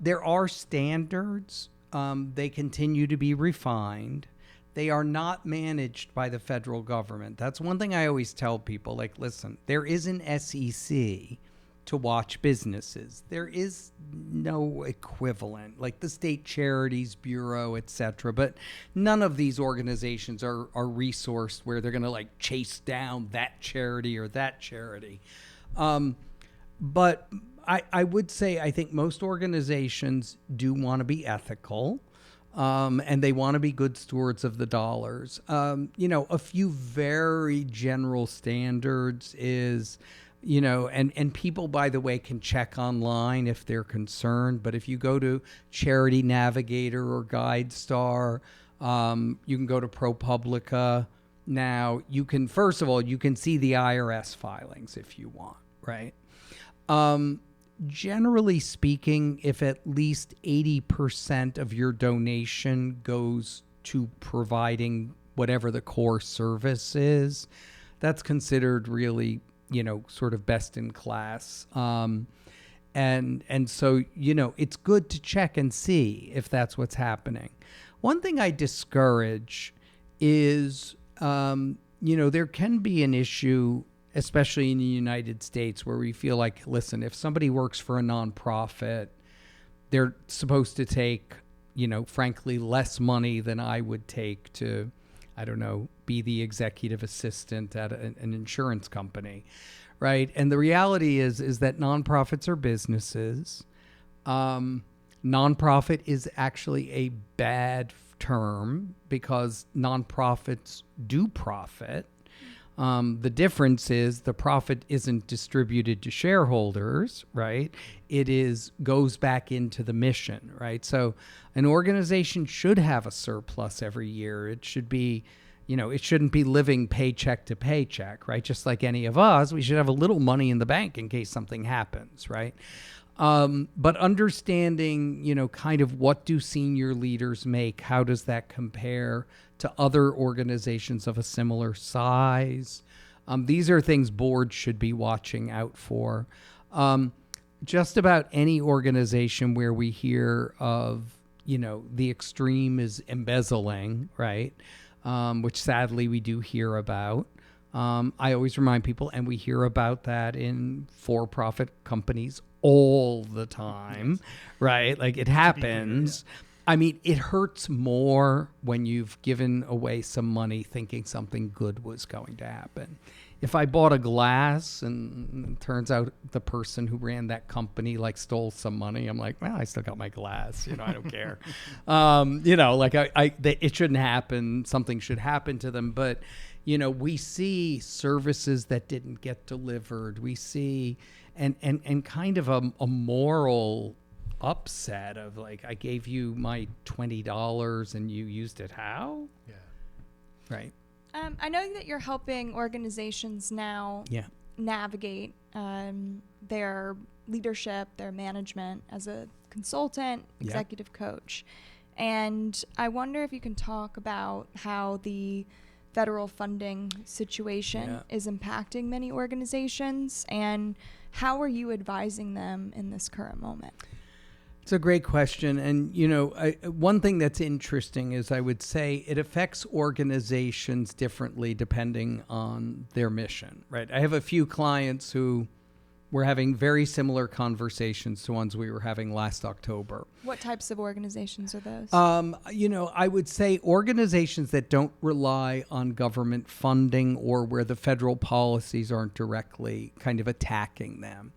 There are standards. They continue to be refined. They are not managed by the federal government. That's one thing I always tell people. Like, listen, there is an SEC to watch businesses. There is no equivalent, like the State Charities Bureau, et cetera. But none of these organizations are resourced where they're going to like chase down that charity or that charity. But I would say I think most organizations do want to be ethical, and they want to be good stewards of the dollars. A few very general standards is, and people, by the way, can check online if they're concerned. But if you go to Charity Navigator or GuideStar, you can go to ProPublica. Now, first of all, you can see the IRS filings if you want, right? Generally speaking, if at least 80% of your donation goes to providing whatever the core service is, that's considered really, sort of best in class. And so, it's good to check and see if that's what's happening. One thing I discourage is, there can be an issue, especially in the United States, where we feel like, listen, if somebody works for a nonprofit, they're supposed to take, frankly, less money than I would take to, I don't know, be the executive assistant at an insurance company, right? And the reality is that nonprofits are businesses. Nonprofit is actually a bad term because nonprofits do profit. The difference is the profit isn't distributed to shareholders, right? It goes back into the mission, right? So an organization should have a surplus every year. It should be, it shouldn't be living paycheck to paycheck, right? Just like any of us, we should have a little money in the bank in case something happens, right? But understanding, kind of what do senior leaders make? How does that compare to other organizations of a similar size? These are things boards should be watching out for. Just about any organization where we hear of, the extreme is embezzling, right? Which sadly we do hear about. I always remind people, and we hear about that in for-profit companies all the time, right? Like it happens. I mean, it hurts more when you've given away some money thinking something good was going to happen. If I bought a glass and it turns out the person who ran that company like stole some money, I'm like, well, I still got my glass. I don't care. It shouldn't happen. Something should happen to them. But, we see services that didn't get delivered. We see and kind of a moral upset of like, I gave you my $20 and you used it how? Yeah. Right. I know that you're helping organizations now navigate their leadership, their management as a consultant, executive coach. And I wonder if you can talk about how the federal funding situation is impacting many organizations, and how are you advising them in this current moment? It's a great question. And, one thing that's interesting is I would say it affects organizations differently depending on their mission, right? I have a few clients who were having very similar conversations to ones we were having last October. What types of organizations are those? I would say organizations that don't rely on government funding or where the federal policies aren't directly kind of attacking them.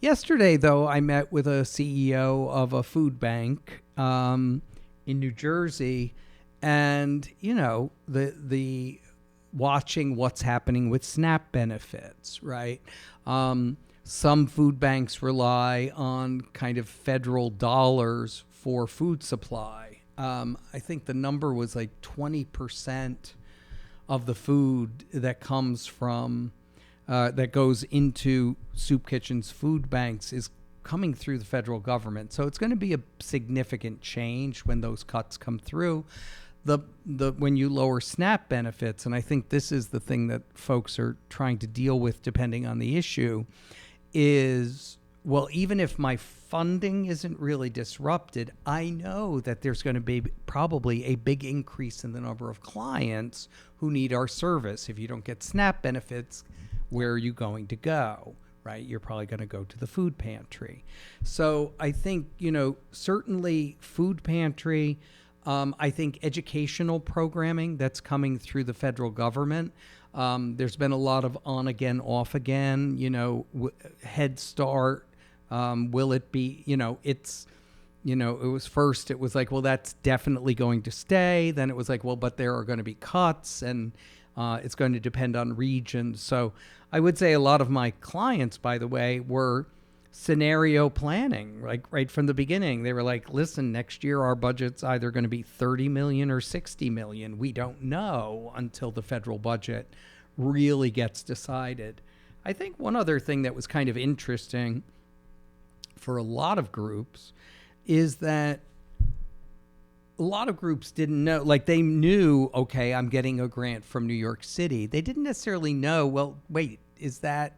Yesterday, though, I met with a CEO of a food bank in New Jersey, and the watching what's happening with SNAP benefits, right? Some food banks rely on kind of federal dollars for food supply. I think the number was like 20% of the food that comes from that goes into soup kitchens, food banks, is coming through the federal government. So it's going to be a significant change when those cuts come through. When you lower SNAP benefits, and I think this is the thing that folks are trying to deal with depending on the issue, is, well, even if my funding isn't really disrupted, I know that there's going to be probably a big increase in the number of clients who need our service. If you don't get SNAP benefits, where are you going to go, right? You're probably going to go to the food pantry. So I think, certainly food pantry, I think educational programming that's coming through the federal government. There's been a lot of on again, off again, Head Start. Will it be, it was like, well, that's definitely going to stay. Then it was like, well, but there are going to be cuts, and it's going to depend on regions. So I would say a lot of my clients, by the way, were scenario planning, like right from the beginning. They were like, listen, next year our budget's either going to be 30 million or 60 million. We don't know until the federal budget really gets decided. I think one other thing that was kind of interesting for a lot of groups is that a lot of groups didn't know, like they knew, okay, I'm getting a grant from New York City. They didn't necessarily know, well, wait, is that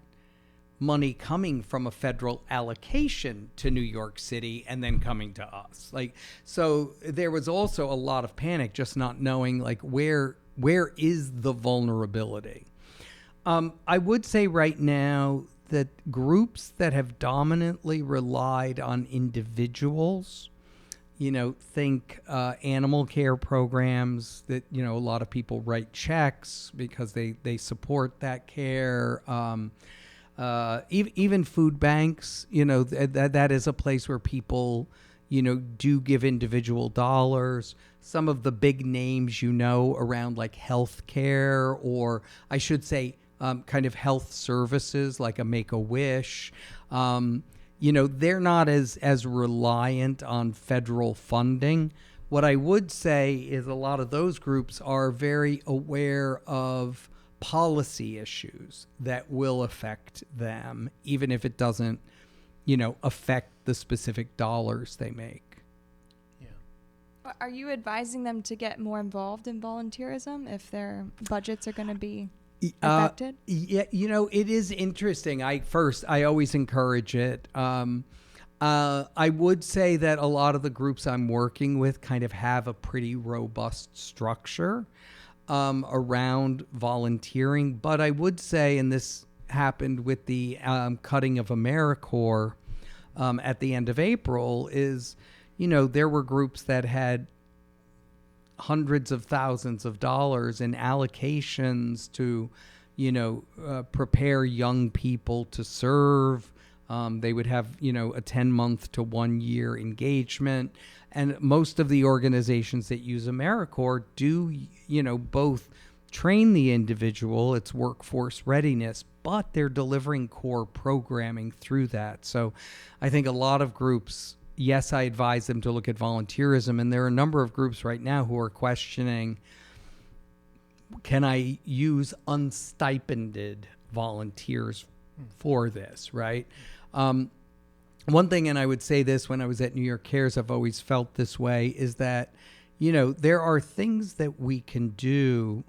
money coming from a federal allocation to New York City and then coming to us? Like, so there was also a lot of panic, just not knowing like where is the vulnerability. I would say right now that groups that have dominantly relied on individuals, think animal care programs that, a lot of people write checks because they support that care. Even food banks, that is a place where people, do give individual dollars. Some of the big names, around like healthcare, or I should say kind of health services like a Make-A-Wish, they're not as reliant on federal funding. What I would say is a lot of those groups are very aware of policy issues that will affect them, even if it doesn't, affect the specific dollars they make. Yeah. Are you advising them to get more involved in volunteerism if their budgets are going to be affected? Yeah, it is interesting. I always encourage it. I would say that a lot of the groups I'm working with kind of have a pretty robust structure around volunteering. But I would say, and this happened with the cutting of AmeriCorps at the end of April, is, there were groups that had hundreds of thousands of dollars in allocations to, prepare young people to serve. They would have, a 10-month to 1 year engagement. And most of the organizations that use AmeriCorps do, both train the individual, it's workforce readiness, but they're delivering core programming through that. So I think a lot of groups, yes, I advise them to look at volunteerism. And there are a number of groups right now who are questioning, can I use unstipended volunteers for this, right? One thing, and I would say this when I was at New York Cares, I've always felt this way, is that, there are things that we can do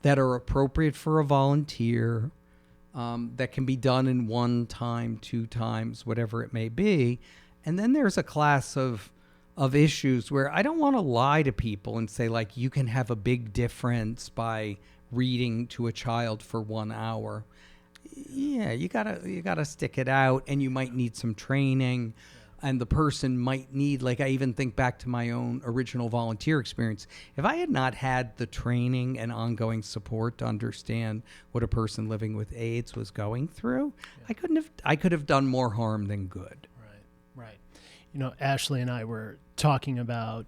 that are appropriate for a volunteer, that can be done in 1 time, 2 times, whatever it may be. And then there's a class of issues where I don't want to lie to people and say, like, you can have a big difference by reading to a child for 1 hour. Yeah, you gotta stick it out, and you might need some training. And the person might need, like, I even think back to my own original volunteer experience. If I had not had the training and ongoing support to understand what a person living with AIDS was going through, I could have done more harm than good. Right. Ashley and I were talking about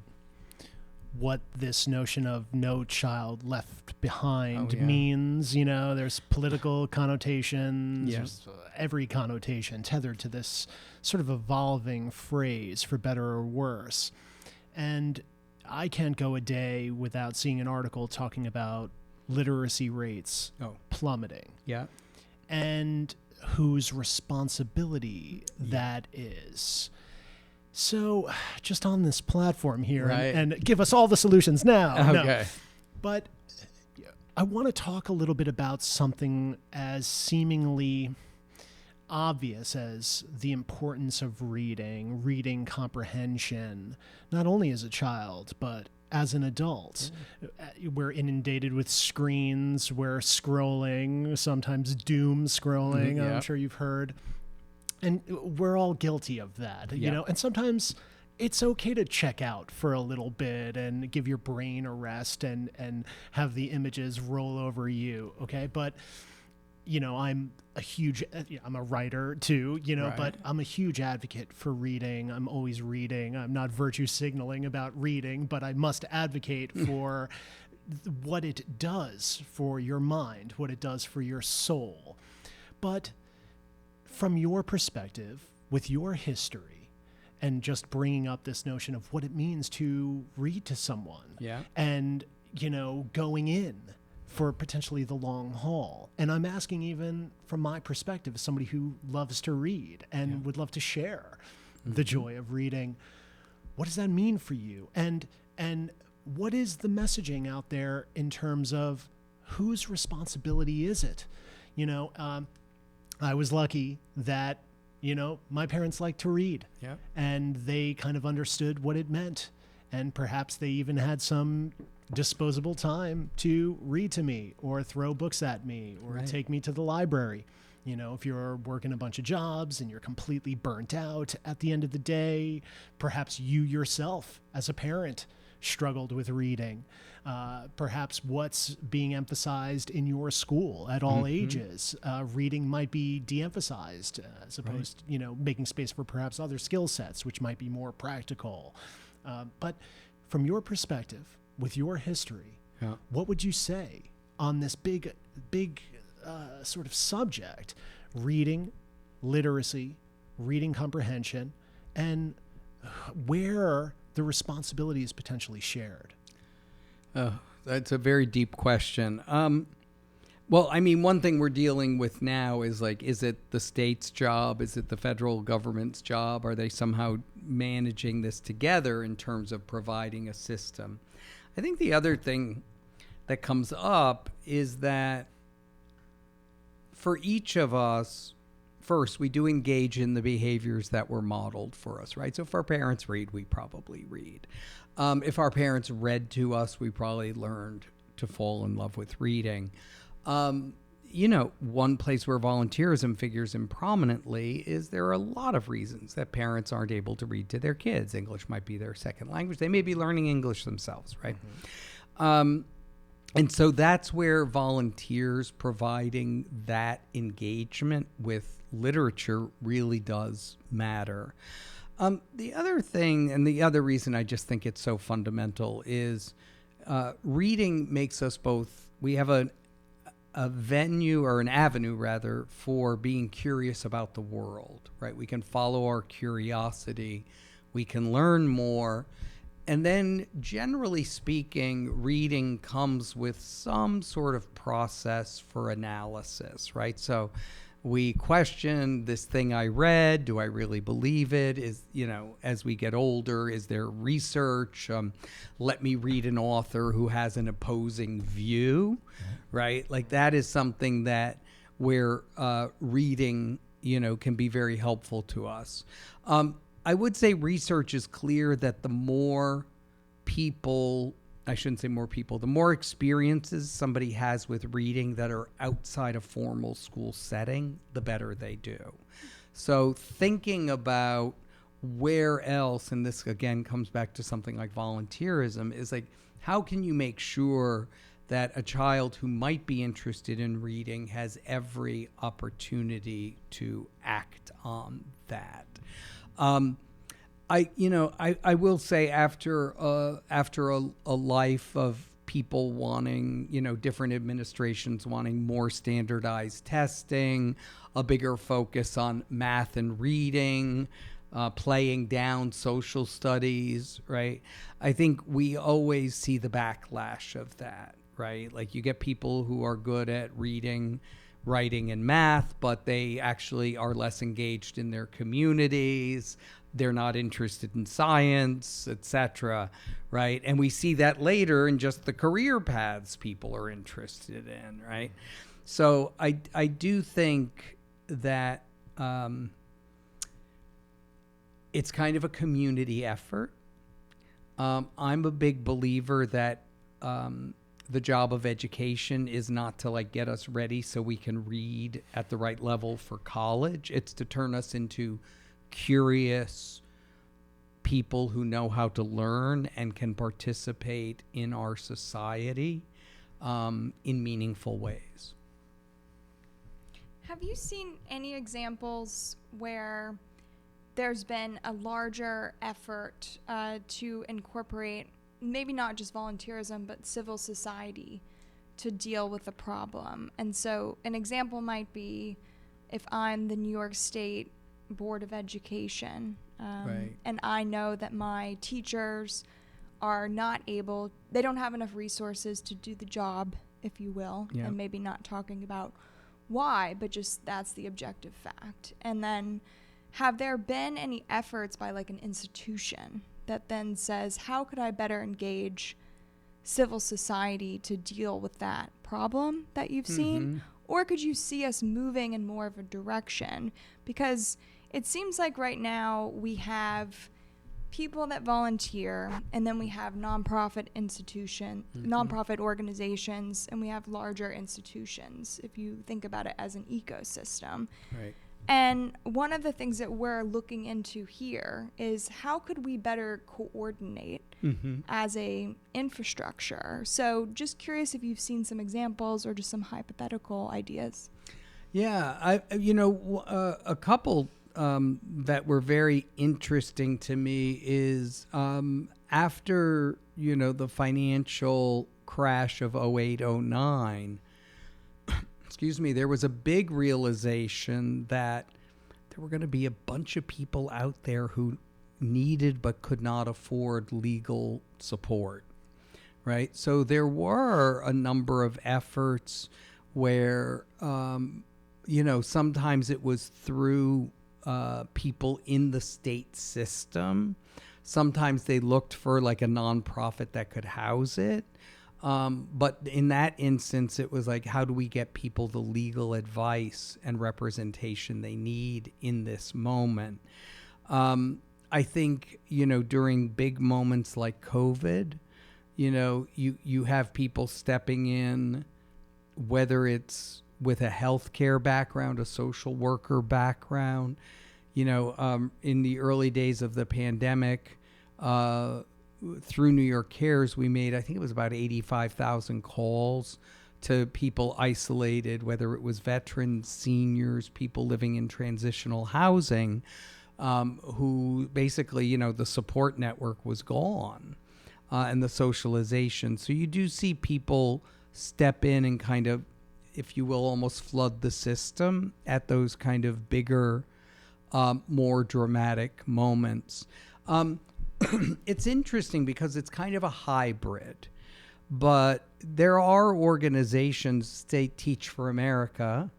what this notion of no child left behind means. There's political connotations, there's every connotation tethered to this sort of evolving phrase, for better or worse. And I can't go a day without seeing an article talking about literacy rates plummeting. Yeah. And whose responsibility that is. So just on this platform here, right, and give us all the solutions now. Okay. No. But I want to talk a little bit about something as seemingly obvious as the importance of reading comprehension, not only as a child, but as an adult. We're inundated with screens, we're scrolling, sometimes doom scrolling, I'm sure you've heard. And we're all guilty of that, and sometimes it's okay to check out for a little bit and give your brain a rest and have the images roll over you. Okay. But, I'm a writer too, right, but I'm a huge advocate for reading. I'm always reading. I'm not virtue signaling about reading, but I must advocate for what it does for your mind, what it does for your soul. But from your perspective, with your history, and just bringing up this notion of what it means to read to someone, and, going in for potentially the long haul. And I'm asking, even from my perspective, as somebody who loves to read and would love to share the joy of reading, what does that mean for you? And what is the messaging out there in terms of whose responsibility is it? I was lucky that, my parents liked to read, and they kind of understood what it meant. And perhaps they even had some disposable time to read to me or throw books at me or take me to the library. If you're working a bunch of jobs and you're completely burnt out at the end of the day, perhaps you yourself as a parent struggled with reading. Perhaps what's being emphasized in your school at all ages, reading might be de-emphasized as opposed to, making space for perhaps other skill sets, which might be more practical. But from your perspective, with your history, what would you say on this big sort of subject, reading, literacy, reading comprehension, and where the responsibility is potentially shared? That's a very deep question. Well, I mean, one thing we're dealing with now is, like, is it the state's job? Is it the federal government's job? Are they somehow managing this together in terms of providing a system? I think the other thing that comes up is that for each of us, first, we do engage in the behaviors that were modeled for us, right? So if our parents read, we probably read. If our parents read to us, we probably learned to fall in love with reading. one place where volunteerism figures in prominently is there are a lot of reasons that parents aren't able to read to their kids. English might be their second language. They may be learning English themselves, right? And so that's where volunteers providing that engagement with literature really does matter. The other thing, and the other reason I just think it's so fundamental, is reading makes us both, we have a venue, or an avenue rather, for being curious about the world, right? We can follow our curiosity, we can learn more. And then, generally speaking, reading comes with some sort of process for analysis, right? So we question this thing I read. Do I really believe it? Is, as we get older, is there research? Let me read an author who has an opposing view, right? Like that is something that where reading, can be very helpful to us. I would say research is clear that the more people, I shouldn't say more people, the more experiences somebody has with reading that are outside a formal school setting, the better they do. So thinking about where else, and this again comes back to something like volunteerism, is like, how can you make sure that a child who might be interested in reading has every opportunity to act on that? I will say after a life of people wanting, different administrations wanting more standardized testing, a bigger focus on math and reading, playing down social studies, right? I think we always see the backlash of that, right? Like you get people who are good at reading, writing, and math, but they actually are less engaged in their communities. They're not interested in science, etc., right? And we see that later in just the career paths people are interested in, right? So I do think that it's kind of a community effort. I'm a big believer that the job of education is not to like get us ready so we can read at the right level for college. It's to turn us into curious people who know how to learn and can participate in our society in meaningful ways. Have you seen any examples where there's been a larger effort to incorporate maybe not just volunteerism, but civil society to deal with the problem? And so an example might be if I'm the New York State Board of Education, Right. and I know that my teachers are not able, they don't have enough resources to do the job, if you will, Yeah. and maybe not talking about why, but just that's the objective fact. And then have there been any efforts by like an institution that then says, how could I better engage civil society to deal with that problem that you've seen? Or could you see us moving in more of a direction? Because it seems like right now we have people that volunteer, and then we have nonprofit organizations, and we have larger institutions, if you think about it as an ecosystem. Right. And one of the things that we're looking into here is how could we better coordinate as a infrastructure? So just curious if you've seen some examples or just some hypothetical ideas. Yeah, a couple that were very interesting to me is after, the financial crash of 08, 09, excuse me, there was a big realization that there were going to be a bunch of people out there who needed but could not afford legal support, right? So there were a number of efforts where, sometimes it was through people in the state system. Sometimes they looked for like a nonprofit that could house it. But in that instance, it was like, how do we get people the legal advice and representation they need in this moment? I think, during big moments like COVID, you have people stepping in, whether it's with a healthcare background, a social worker background. In the early days of the pandemic, through New York Cares, we made, I think it was about 85,000 calls to people isolated, whether it was veterans, seniors, people living in transitional housing, who basically, the support network was gone, and the socialization. So you do see people step in and kind of, if you will, almost flood the system at those kind of bigger, more dramatic moments. It's interesting because it's kind of a hybrid, but there are organizations, say Teach for America,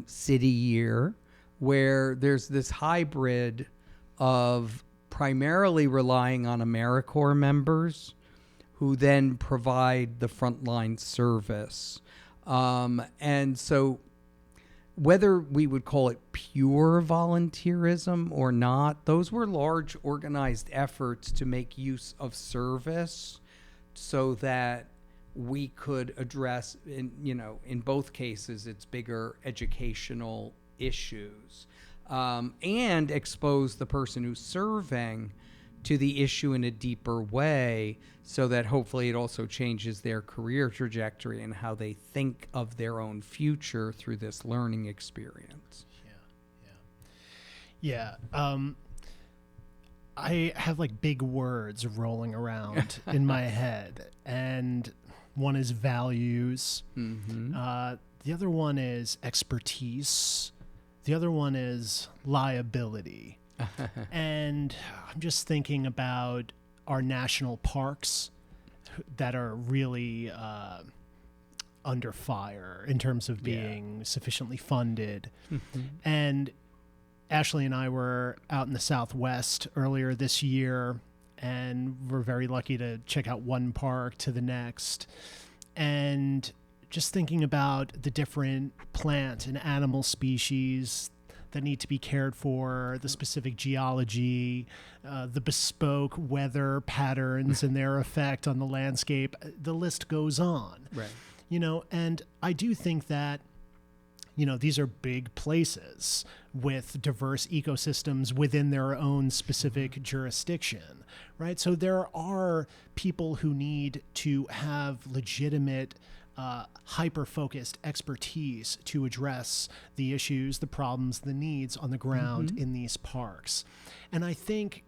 City Year, where there's this hybrid of primarily relying on AmeriCorps members who then provide the frontline service. And so whether we would call it pure volunteerism or not, those were large organized efforts to make use of service so that we could address, in both cases, it's bigger educational issues, and expose the person who's serving to the issue in a deeper way, so that hopefully it also changes their career trajectory and how they think of their own future through this learning experience. Yeah. I have like big words rolling around in my head, and one is values. Mm-hmm. The other one is expertise. The other one is liability. And I'm just thinking about our national parks that are really under fire in terms of being sufficiently funded. Mm-hmm. And Ashley and I were out in the Southwest earlier this year, and we're very lucky to check out one park to the next. And just thinking about the different plant and animal species that need to be cared for, the specific geology, the bespoke weather patterns and their effect on the landscape, the list goes on. Right. And I do think that, these are big places with diverse ecosystems within their own specific jurisdiction, right? So there are people who need to have legitimate hyper-focused expertise to address the issues, the problems, the needs on the ground in these parks. And I think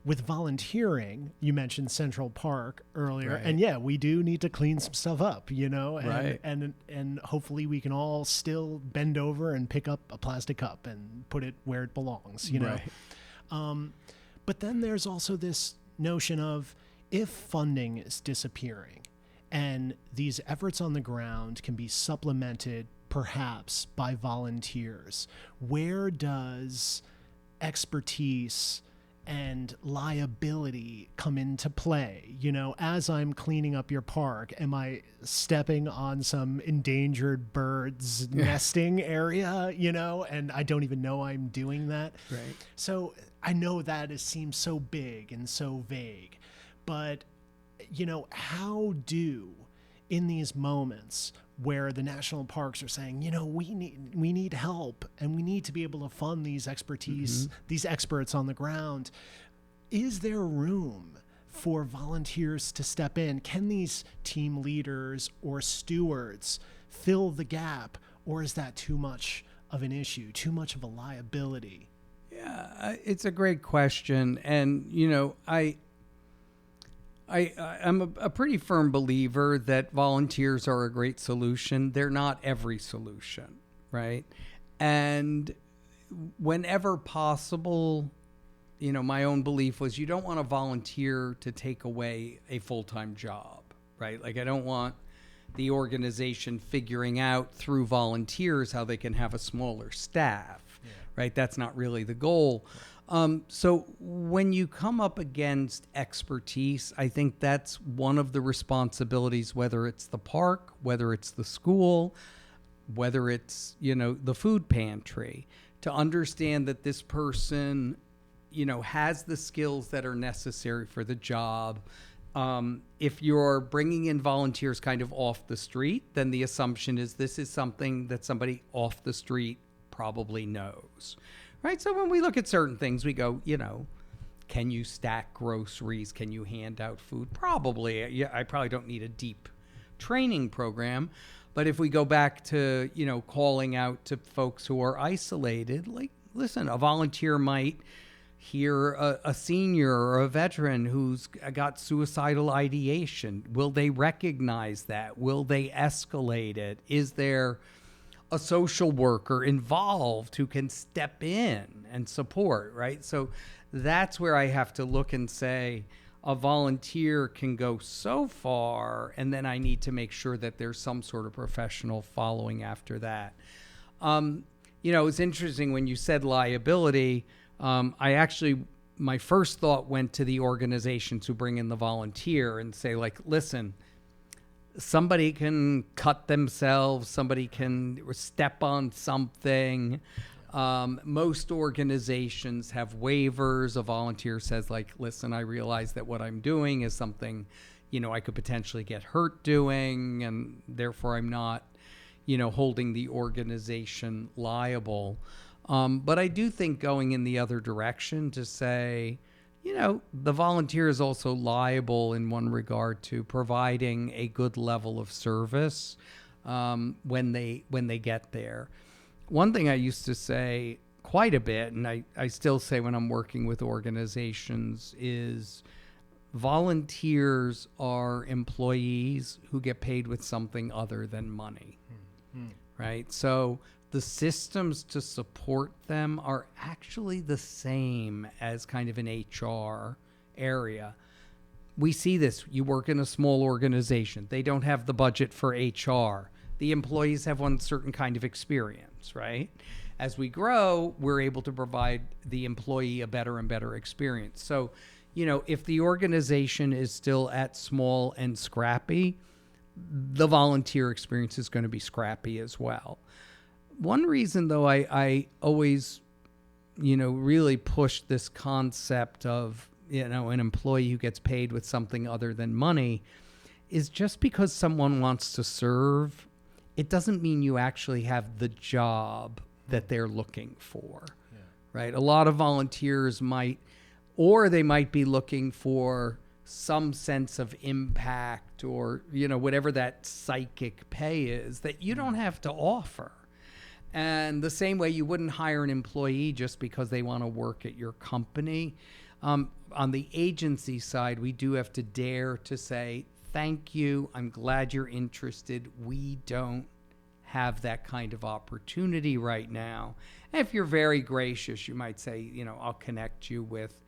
with volunteering, you mentioned Central Park earlier, and we do need to clean some stuff up, and hopefully we can all still bend over and pick up a plastic cup and put it where it belongs, But then there's also this notion of, if funding is disappearing, and these efforts on the ground can be supplemented perhaps by volunteers, where does expertise and liability come into play? As I'm cleaning up your park, am I stepping on some endangered birds nesting area, and I don't even know I'm doing that? Right. So I know that seems so big and so vague, but how do, in these moments where the national parks are saying, we need help and we need to be able to fund these expertise, these experts on the ground, is there room for volunteers to step in? Can these team leaders or stewards fill the gap, or is that too much of an issue, too much of a liability? Yeah, it's a great question. And, I'm a pretty firm believer that volunteers are a great solution. They're not every solution, right? And whenever possible, my own belief was you don't want to volunteer to take away a full-time job, right? Like, I don't want the organization figuring out through volunteers how they can have a smaller staff, right? That's not really the goal. So when you come up against expertise, I think that's one of the responsibilities, whether it's the park, whether it's the school, whether it's, the food pantry, to understand that this person, has the skills that are necessary for the job, If you're bringing in volunteers kind of off the street, then the assumption is this is something that somebody off the street probably knows, right? So when we look at certain things, we go, can you stack groceries? Can you hand out food? Probably. Yeah, I probably don't need a deep training program. But if we go back to, calling out to folks who are isolated, like, listen, a volunteer might hear a senior or a veteran who's got suicidal ideation. Will they recognize that? Will they escalate it? Is there a social worker involved who can step in and support, right? So that's where I have to look and say a volunteer can go so far, and then I need to make sure that there's some sort of professional following after that. It's interesting when you said liability. My first thought went to the organizations who bring in the volunteer and say, like, listen, somebody can cut themselves, somebody can step on something. Most organizations have waivers. A volunteer says, like, listen, I realize that what I'm doing is something, I could potentially get hurt doing, and therefore I'm not, holding the organization liable. But I do think going in the other direction to say, the volunteer is also liable in one regard to providing a good level of service when they get there. One thing I used to say quite a bit, and I still say when I'm working with organizations, is volunteers are employees who get paid with something other than money, right? So the systems to support them are actually the same as kind of an HR area. We see this. You work in a small organization. They don't have the budget for HR. The employees have one certain kind of experience, right? As we grow, we're able to provide the employee a better and better experience. So, if the organization is still at small and scrappy, the volunteer experience is going to be scrappy as well. One reason, though, I always, really push this concept of, an employee who gets paid with something other than money is just because someone wants to serve, it doesn't mean you actually have the job that they're looking for, right? A lot of volunteers might be looking for some sense of impact or, whatever that psychic pay is that you don't have to offer. And the same way you wouldn't hire an employee just because they want to work at your company. On the agency side, we do have to dare to say, thank you, I'm glad you're interested. We don't have that kind of opportunity right now. And if you're very gracious, you might say, I'll connect you with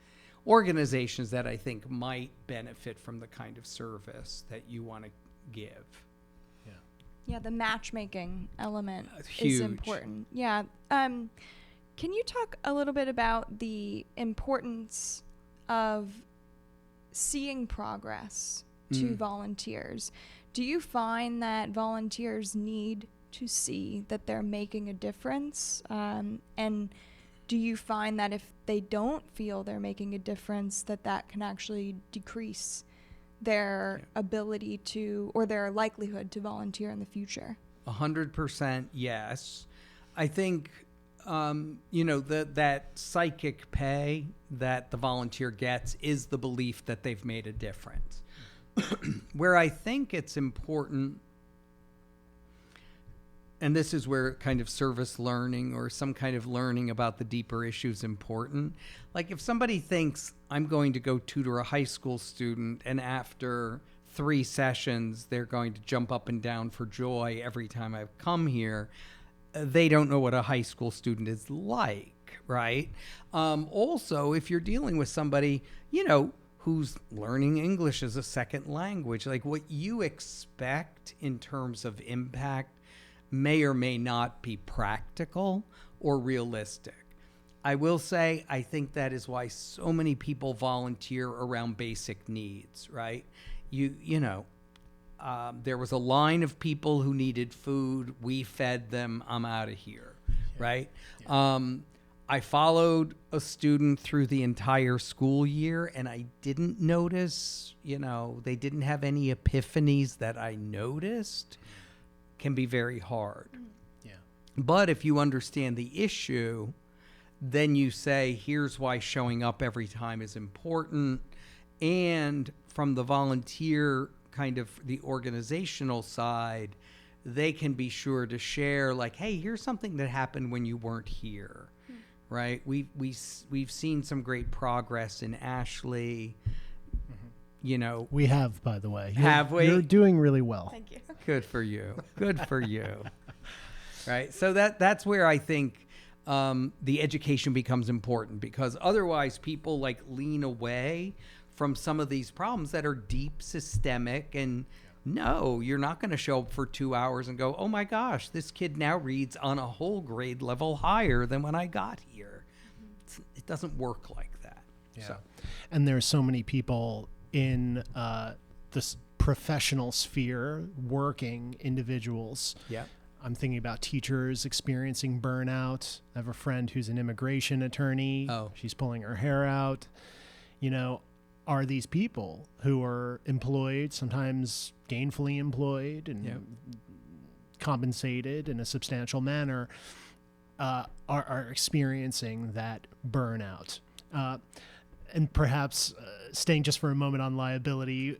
organizations that I think might benefit from the kind of service that you want to give. Yeah, the matchmaking element Huge. Is important. Yeah. Can you talk a little bit about the importance of seeing progress to volunteers? Do you find that volunteers need to see that they're making a difference? And do you find that if they don't feel they're making a difference, that can actually decrease their ability to, or their likelihood to volunteer in the future? 100% yes. I think, that psychic pay that the volunteer gets is the belief that they've made a difference. Where I think it's important, and this is where kind of service learning or some kind of learning about the deeper issue is important. Like if somebody thinks I'm going to go tutor a high school student and after 3 sessions they're going to jump up and down for joy every time I've come here, they don't know what a high school student is like, right? Also, if you're dealing with somebody, who's learning English as a second language, like what you expect in terms of impact may or may not be practical or realistic. I will say, I think that is why so many people volunteer around basic needs, right? There was a line of people who needed food. We fed them. I'm out of here, right? I followed a student through the entire school year, and I didn't notice, they didn't have any epiphanies that I noticed, can be very hard. Yeah. But if you understand the issue, then you say, here's why showing up every time is important. And from the volunteer kind of the organizational side, they can be sure to share, like, hey, here's something that happened when you weren't here, right? We've seen some great progress in Ashley. We have, by the way. Have we? You're doing really well. Thank you. Good for you. Good for you. Right. So that's where I think the education becomes important, because otherwise people like lean away from some of these problems that are deep systemic. And no, you're not going to show up for 2 hours and go, oh my gosh, this kid now reads on a whole grade level higher than when I got here. It doesn't work like that. Yeah. So. And there's so many people in this professional sphere, working individuals. Yeah. I'm thinking about teachers experiencing burnout. I have a friend who's an immigration attorney. Oh. She's pulling her hair out. Are these people who are employed, sometimes gainfully employed and compensated in a substantial manner, are experiencing that burnout? And perhaps staying just for a moment on liability,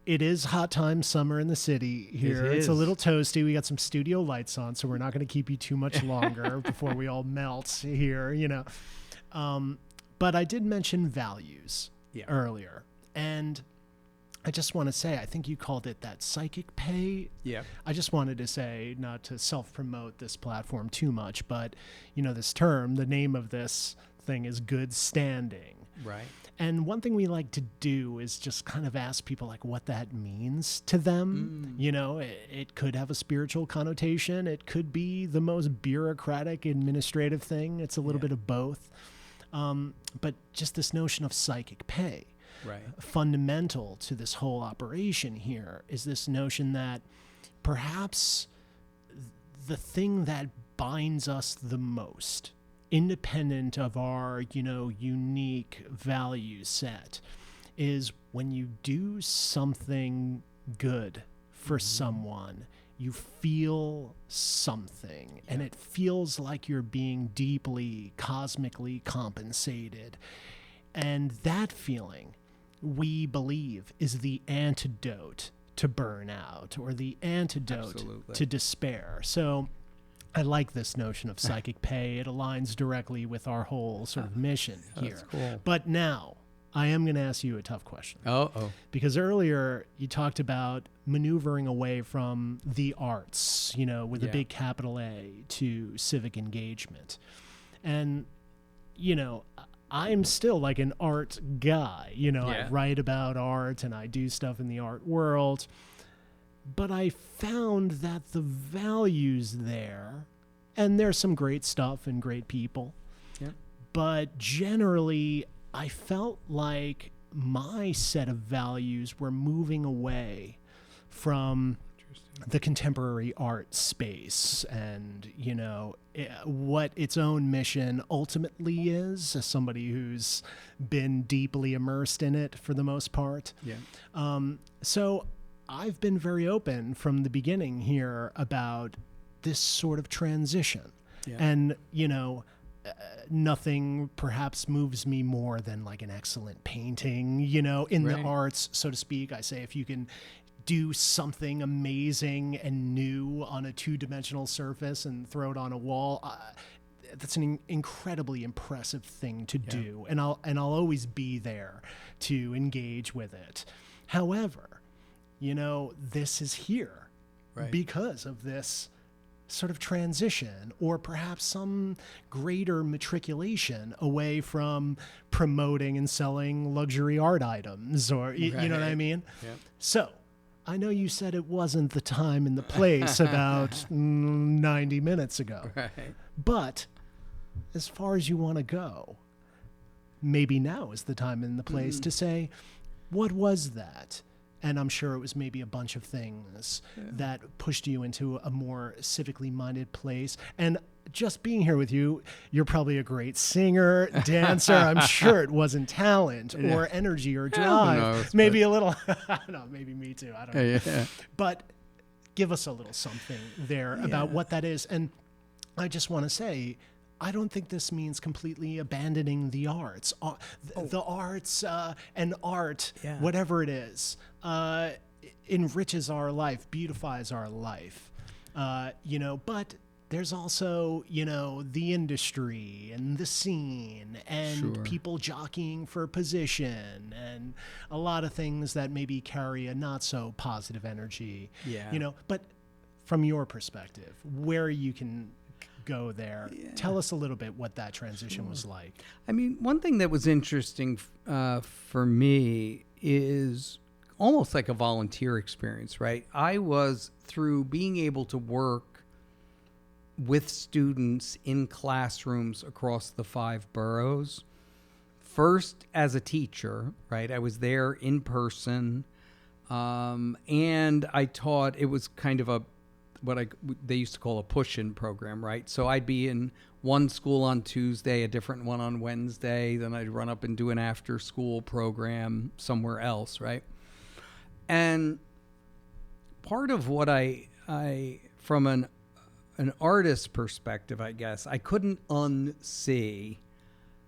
it is hot time summer in the city here. It's a little toasty. We got some studio lights on, so we're not going to keep you too much longer before we all melt here, But I did mention values earlier. And I just want to say, I think you called it that psychic pay. Yeah. I just wanted to say, not to self-promote this platform too much, but, this term, the name of this thing is good standing. Right. And one thing we like to do is just kind of ask people like what that means to them. It could have a spiritual connotation. It could be the most bureaucratic administrative thing. It's a little bit of both. But just this notion of psychic pay, right? Fundamental to this whole operation here is this notion that perhaps the thing that binds us the most, independent of our, unique value set, is when you do something good for someone, you feel something, and it feels like you're being deeply, cosmically compensated. And that feeling, we believe, is the antidote to burnout, or the antidote to despair. So I like this notion of psychic pay. It aligns directly with our whole sort of mission here. That's cool. But now, I am going to ask you a tough question. Oh. Because earlier you talked about maneuvering away from the arts, with a big capital A, to civic engagement. And, I'm still like an art guy. I write about art and I do stuff in the art world. But I found that the values there, and there's some great stuff and great people, but generally I felt like my set of values were moving away from the contemporary art space and, what its own mission ultimately is, as somebody who's been deeply immersed in it for the most part. So I've been very open from the beginning here about this sort of transition. And, nothing perhaps moves me more than like an excellent painting, in the arts, so to speak. I say if you can do something amazing and new on a two-dimensional surface and throw it on a wall, that's an incredibly impressive thing to do. And I'll always be there to engage with it. However, this is here because of this sort of transition, or perhaps some greater matriculation away from promoting and selling luxury art items, or you know what I mean? So I know you said it wasn't the time and the place about 90 minutes ago, but as far as you want to go, maybe now is the time and the place to say, what was that? And I'm sure it was maybe a bunch of things that pushed you into a more civically minded place. And just being here with you, you're probably a great singer, dancer. I'm sure it wasn't talent or energy or drive. Maybe a little, no, maybe me too. I don't know. Yeah. But give us a little something there about what that is. And I just want to say, I don't think this means completely abandoning the arts. The arts and art, whatever it is, enriches our life, beautifies our life, but there's also, the industry and the scene and people jockeying for position and a lot of things that maybe carry a not so positive energy, but from your perspective, where you can go there. Tell us a little bit what that transition was like. I mean, one thing that was interesting for me is almost like a volunteer experience, right? I was, through being able to work with students in classrooms across the 5 boroughs, first as a teacher, right? I was there in person, and I taught. It was kind of they used to call a push-in program, right? So I'd be in one school on Tuesday, a different one on Wednesday, then I'd run up and do an after-school program somewhere else, right? And part of what I from an artist's perspective, I guess, I couldn't unsee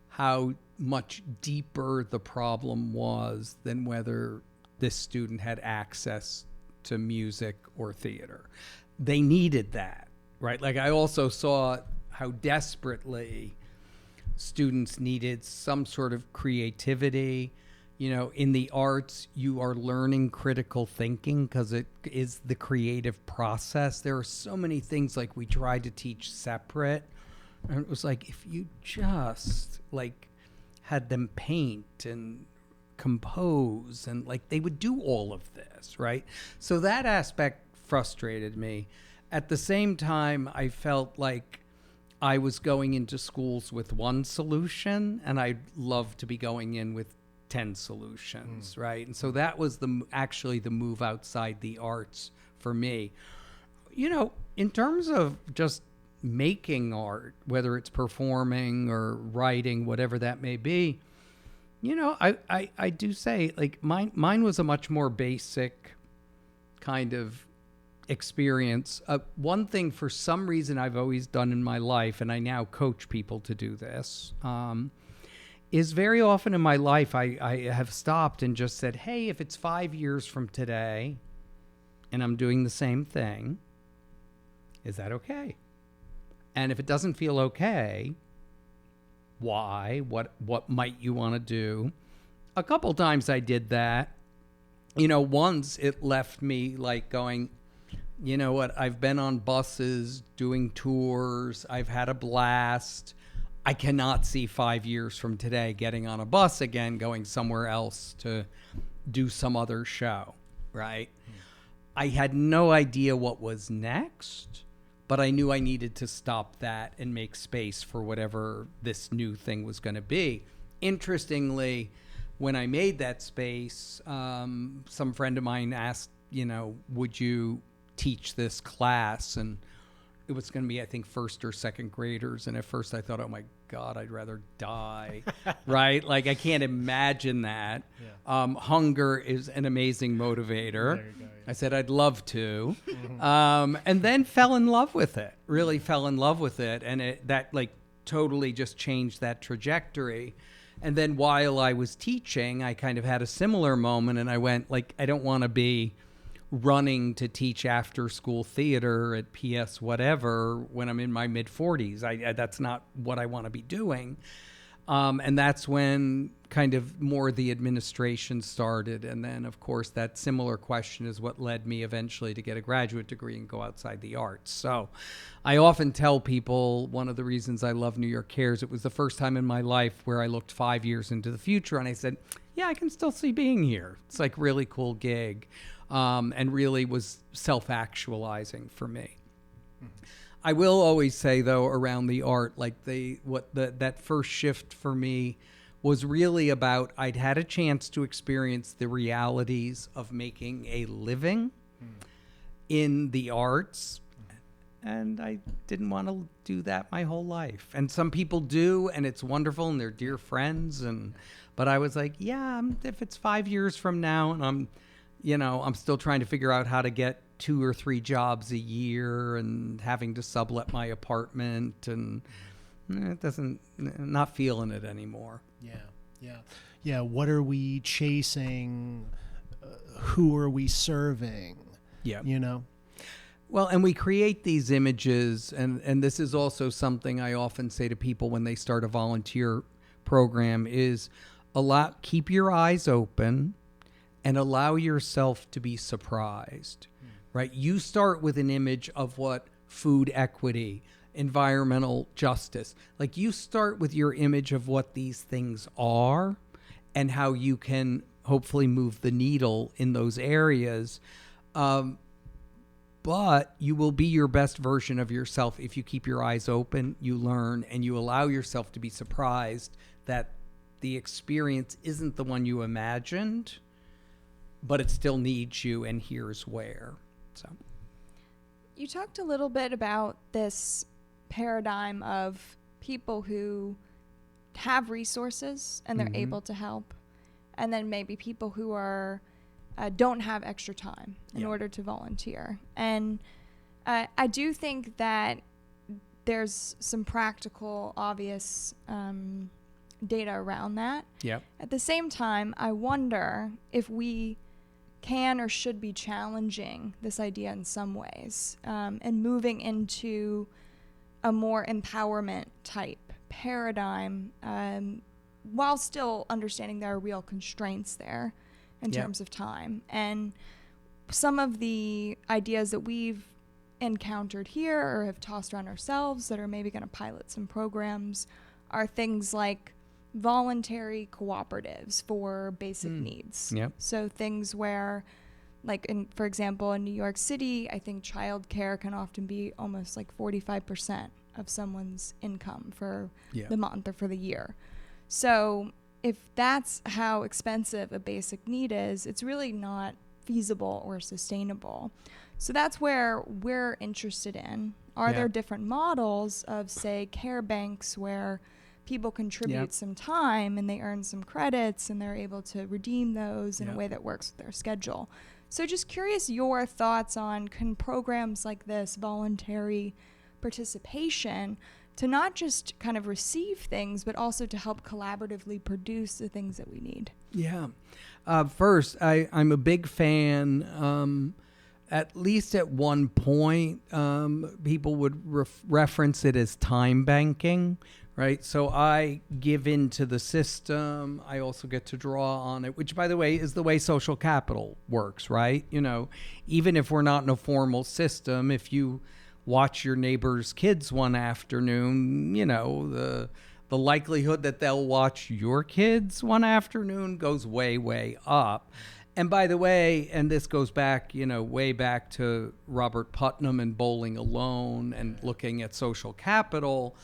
how much deeper the problem was than whether this student had access to music or theater. They needed that, right? Like, I also saw how desperately students needed some sort of creativity. In the arts, you are learning critical thinking because it is the creative process. There are so many things like we tried to teach separate. And it was like, if you just had them paint and compose and they would do all of this, right? So that aspect frustrated me. At the same time, I felt like I was going into schools with one solution, and I'd love to be going in with 10 solutions, right? And so that was actually the move outside the arts for me. In terms of just making art, whether it's performing or writing, whatever that may be, I do say, mine was a much more basic kind of experience. One thing, for some reason, I've always done in my life, and I now coach people to do this, is very often in my life, I have stopped and just said, hey, if it's 5 years from today and I'm doing the same thing, is that okay? And if it doesn't feel okay, why? What might you want to do? A couple times I did that. Once it left me going, you know what, I've been on buses, doing tours, I've had a blast. I cannot see 5 years from today getting on a bus again, going somewhere else to do some other show, right? I had no idea what was next, but I knew I needed to stop that and make space for whatever this new thing was going to be. Interestingly, when I made that space, some friend of mine asked, would you teach this class? And it was going to be, I think, first or second graders. And at first I thought, oh my God, I'd rather die, right? I can't imagine that. Yeah. Hunger is an amazing motivator. There you go, yeah. I said, I'd love to. Mm-hmm. And then fell in love with it, really fell in love with it. And that totally just changed that trajectory. And then while I was teaching, I kind of had a similar moment, and I went, I don't want to be running to teach after school theater at PS whatever when I'm in my mid 40s. That's not what I want to be doing. And that's when kind of more the administration started. And then, of course, that similar question is what led me eventually to get a graduate degree and go outside the arts. So I often tell people one of the reasons I love New York Cares, it was the first time in my life where I looked 5 years into the future and I said, yeah, I can still see being here. It's really cool gig. And really was self-actualizing for me. Mm-hmm. I will always say, though, around the art, that first shift for me was really about I'd had a chance to experience the realities of making a living in the arts, and I didn't want to do that my whole life. And some people do, and it's wonderful, and they're dear friends. But I was like, yeah, if it's 5 years from now, and I'm still trying to figure out how to get 2 or 3 jobs a year, and having to sublet my apartment, and not feeling it anymore. Yeah. What are we chasing? Who are we serving? Yeah. Well, and we create these images, and this is also something I often say to people when they start a volunteer program is keep your eyes open and allow yourself to be surprised, right? You start with an image of what food equity, environmental justice, like you start with your image of what these things are and how you can hopefully move the needle in those areas. But you will be your best version of yourself if you keep your eyes open, you learn, and you allow yourself to be surprised that the experience isn't the one you imagined, but it still needs you, and here's where. So, you talked a little bit about this paradigm of people who have resources and they're able to help, and then maybe people who are don't have extra time in order to volunteer. And I do think that there's some practical, obvious data around that. Yep. At the same time, I wonder if we can or should be challenging this idea in some ways, and moving into a more empowerment type paradigm, while still understanding there are real constraints there in terms of time. And some of the ideas that we've encountered here or have tossed around ourselves that are maybe going to pilot some programs are things like voluntary cooperatives for basic needs. Yep. So things where, like, for example, in New York City, I think childcare can often be almost like 45% of someone's income for the month or for the year. So if that's how expensive a basic need is, it's really not feasible or sustainable. So that's where we're interested in. Are there different models of, say, care banks where people contribute some time and they earn some credits and they're able to redeem those in a way that works with their schedule? So just curious your thoughts on, can programs like this, voluntary participation, to not just kind of receive things, but also to help collaboratively produce the things that we need? Yeah. First, I'm a big fan. At least at one point, people would reference it as time banking, right? So I give into the system. I also get to draw on it, which, by the way, is the way social capital works, right? Even if we're not in a formal system, if you watch your neighbor's kids one afternoon, the likelihood that they'll watch your kids one afternoon goes way, way up. And by the way, and this goes back, way back to Robert Putnam and Bowling Alone and looking at social capital,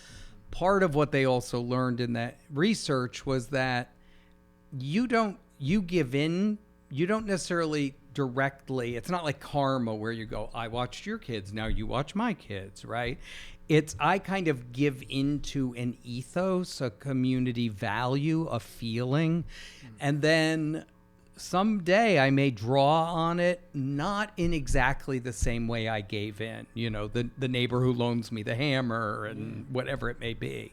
part of what they also learned in that research was that you give in, you don't necessarily directly, it's not like karma where you go, I watched your kids, now you watch my kids, right? I kind of give into an ethos, a community value, a feeling, and then someday I may draw on it, not in exactly the same way I gave in, the neighbor who loans me the hammer and whatever it may be.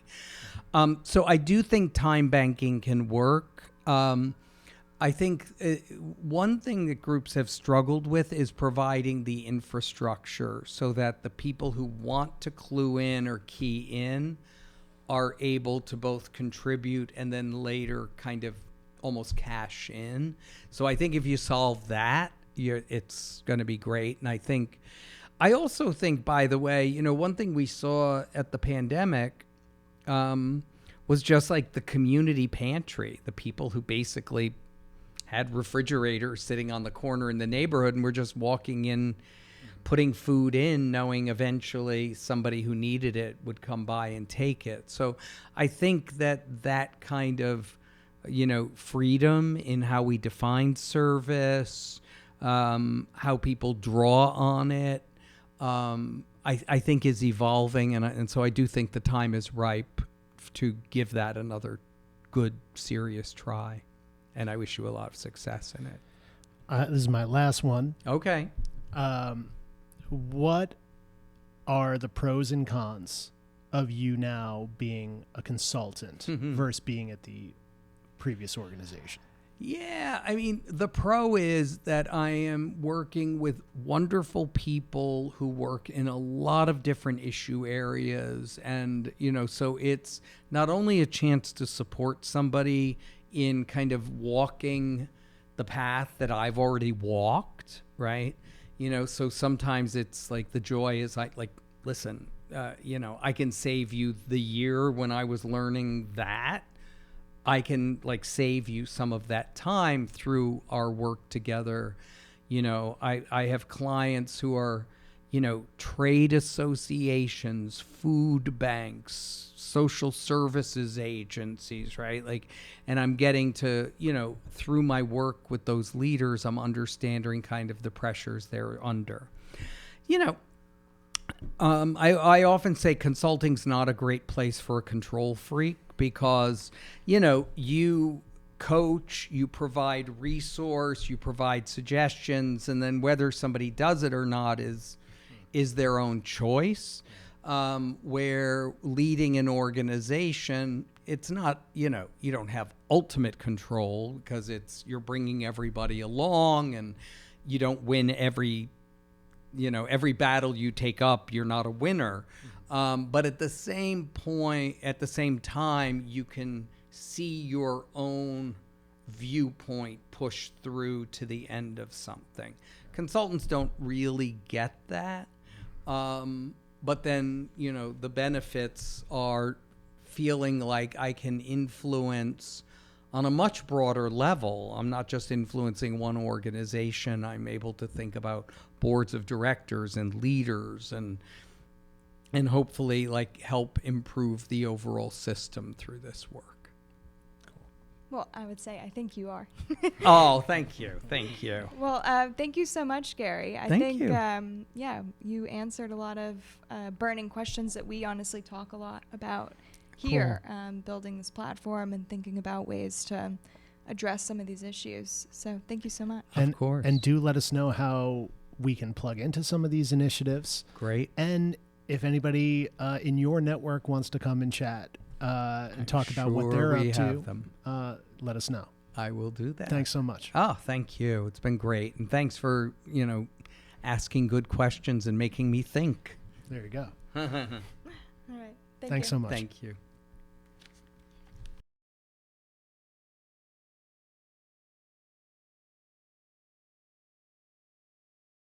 So I do think time banking can work. I think one thing that groups have struggled with is providing the infrastructure so that the people who want to clue in or key in are able to both contribute and then later kind of almost cash in. So I think if you solve that, it's going to be great. And I also think, by the way, one thing we saw at the pandemic was just like the community pantry, the people who basically had refrigerators sitting on the corner in the neighborhood and were just walking in, putting food in, knowing eventually somebody who needed it would come by and take it. So I think that kind of freedom in how we define service, how people draw on it, I think is evolving. And so I do think the time is ripe to give that another good, serious try. And I wish you a lot of success in it. This is my last one. Okay. What are the pros and cons of you now being a consultant versus being at the previous organization? Yeah, I mean, the pro is that I am working with wonderful people who work in a lot of different issue areas. And, so it's not only a chance to support somebody in kind of walking the path that I've already walked, right? So sometimes it's like the joy is listen, I can save you the year when I was learning that. I can save you some of that time through our work together. I have clients who are, trade associations, food banks, social services agencies, right? And I'm getting to, through my work with those leaders, I'm understanding kind of the pressures they're under. I often say consulting's not a great place for a control freak because, you coach, you provide resource, you provide suggestions, and then whether somebody does it or not is their own choice. Where leading an organization, it's not, you don't have ultimate control because you're bringing everybody along, and you don't win every battle you take up, you're not a winner. But at the same time, you can see your own viewpoint push through to the end of something. Consultants don't really get that. But then, the benefits are feeling like I can influence on a much broader level. I'm not just influencing one organization. I'm able to think about boards of directors and leaders and hopefully help improve the overall system through this work. Well, I would say I think you are. Oh, thank you. Thank you. Well, thank you so much, Gary. I think you answered a lot of burning questions that we honestly talk a lot about here, building this platform and thinking about ways to address some of these issues. So thank you so much. Of course. And do let us know how we can plug into some of these initiatives. Great. And if anybody in your network wants to come and chat and talk about what they're up to, let us know. I will do that. Thanks so much. Oh, thank you. It's been great. And thanks for, asking good questions and making me think. There you go. All right. Thanks so much. Thank you.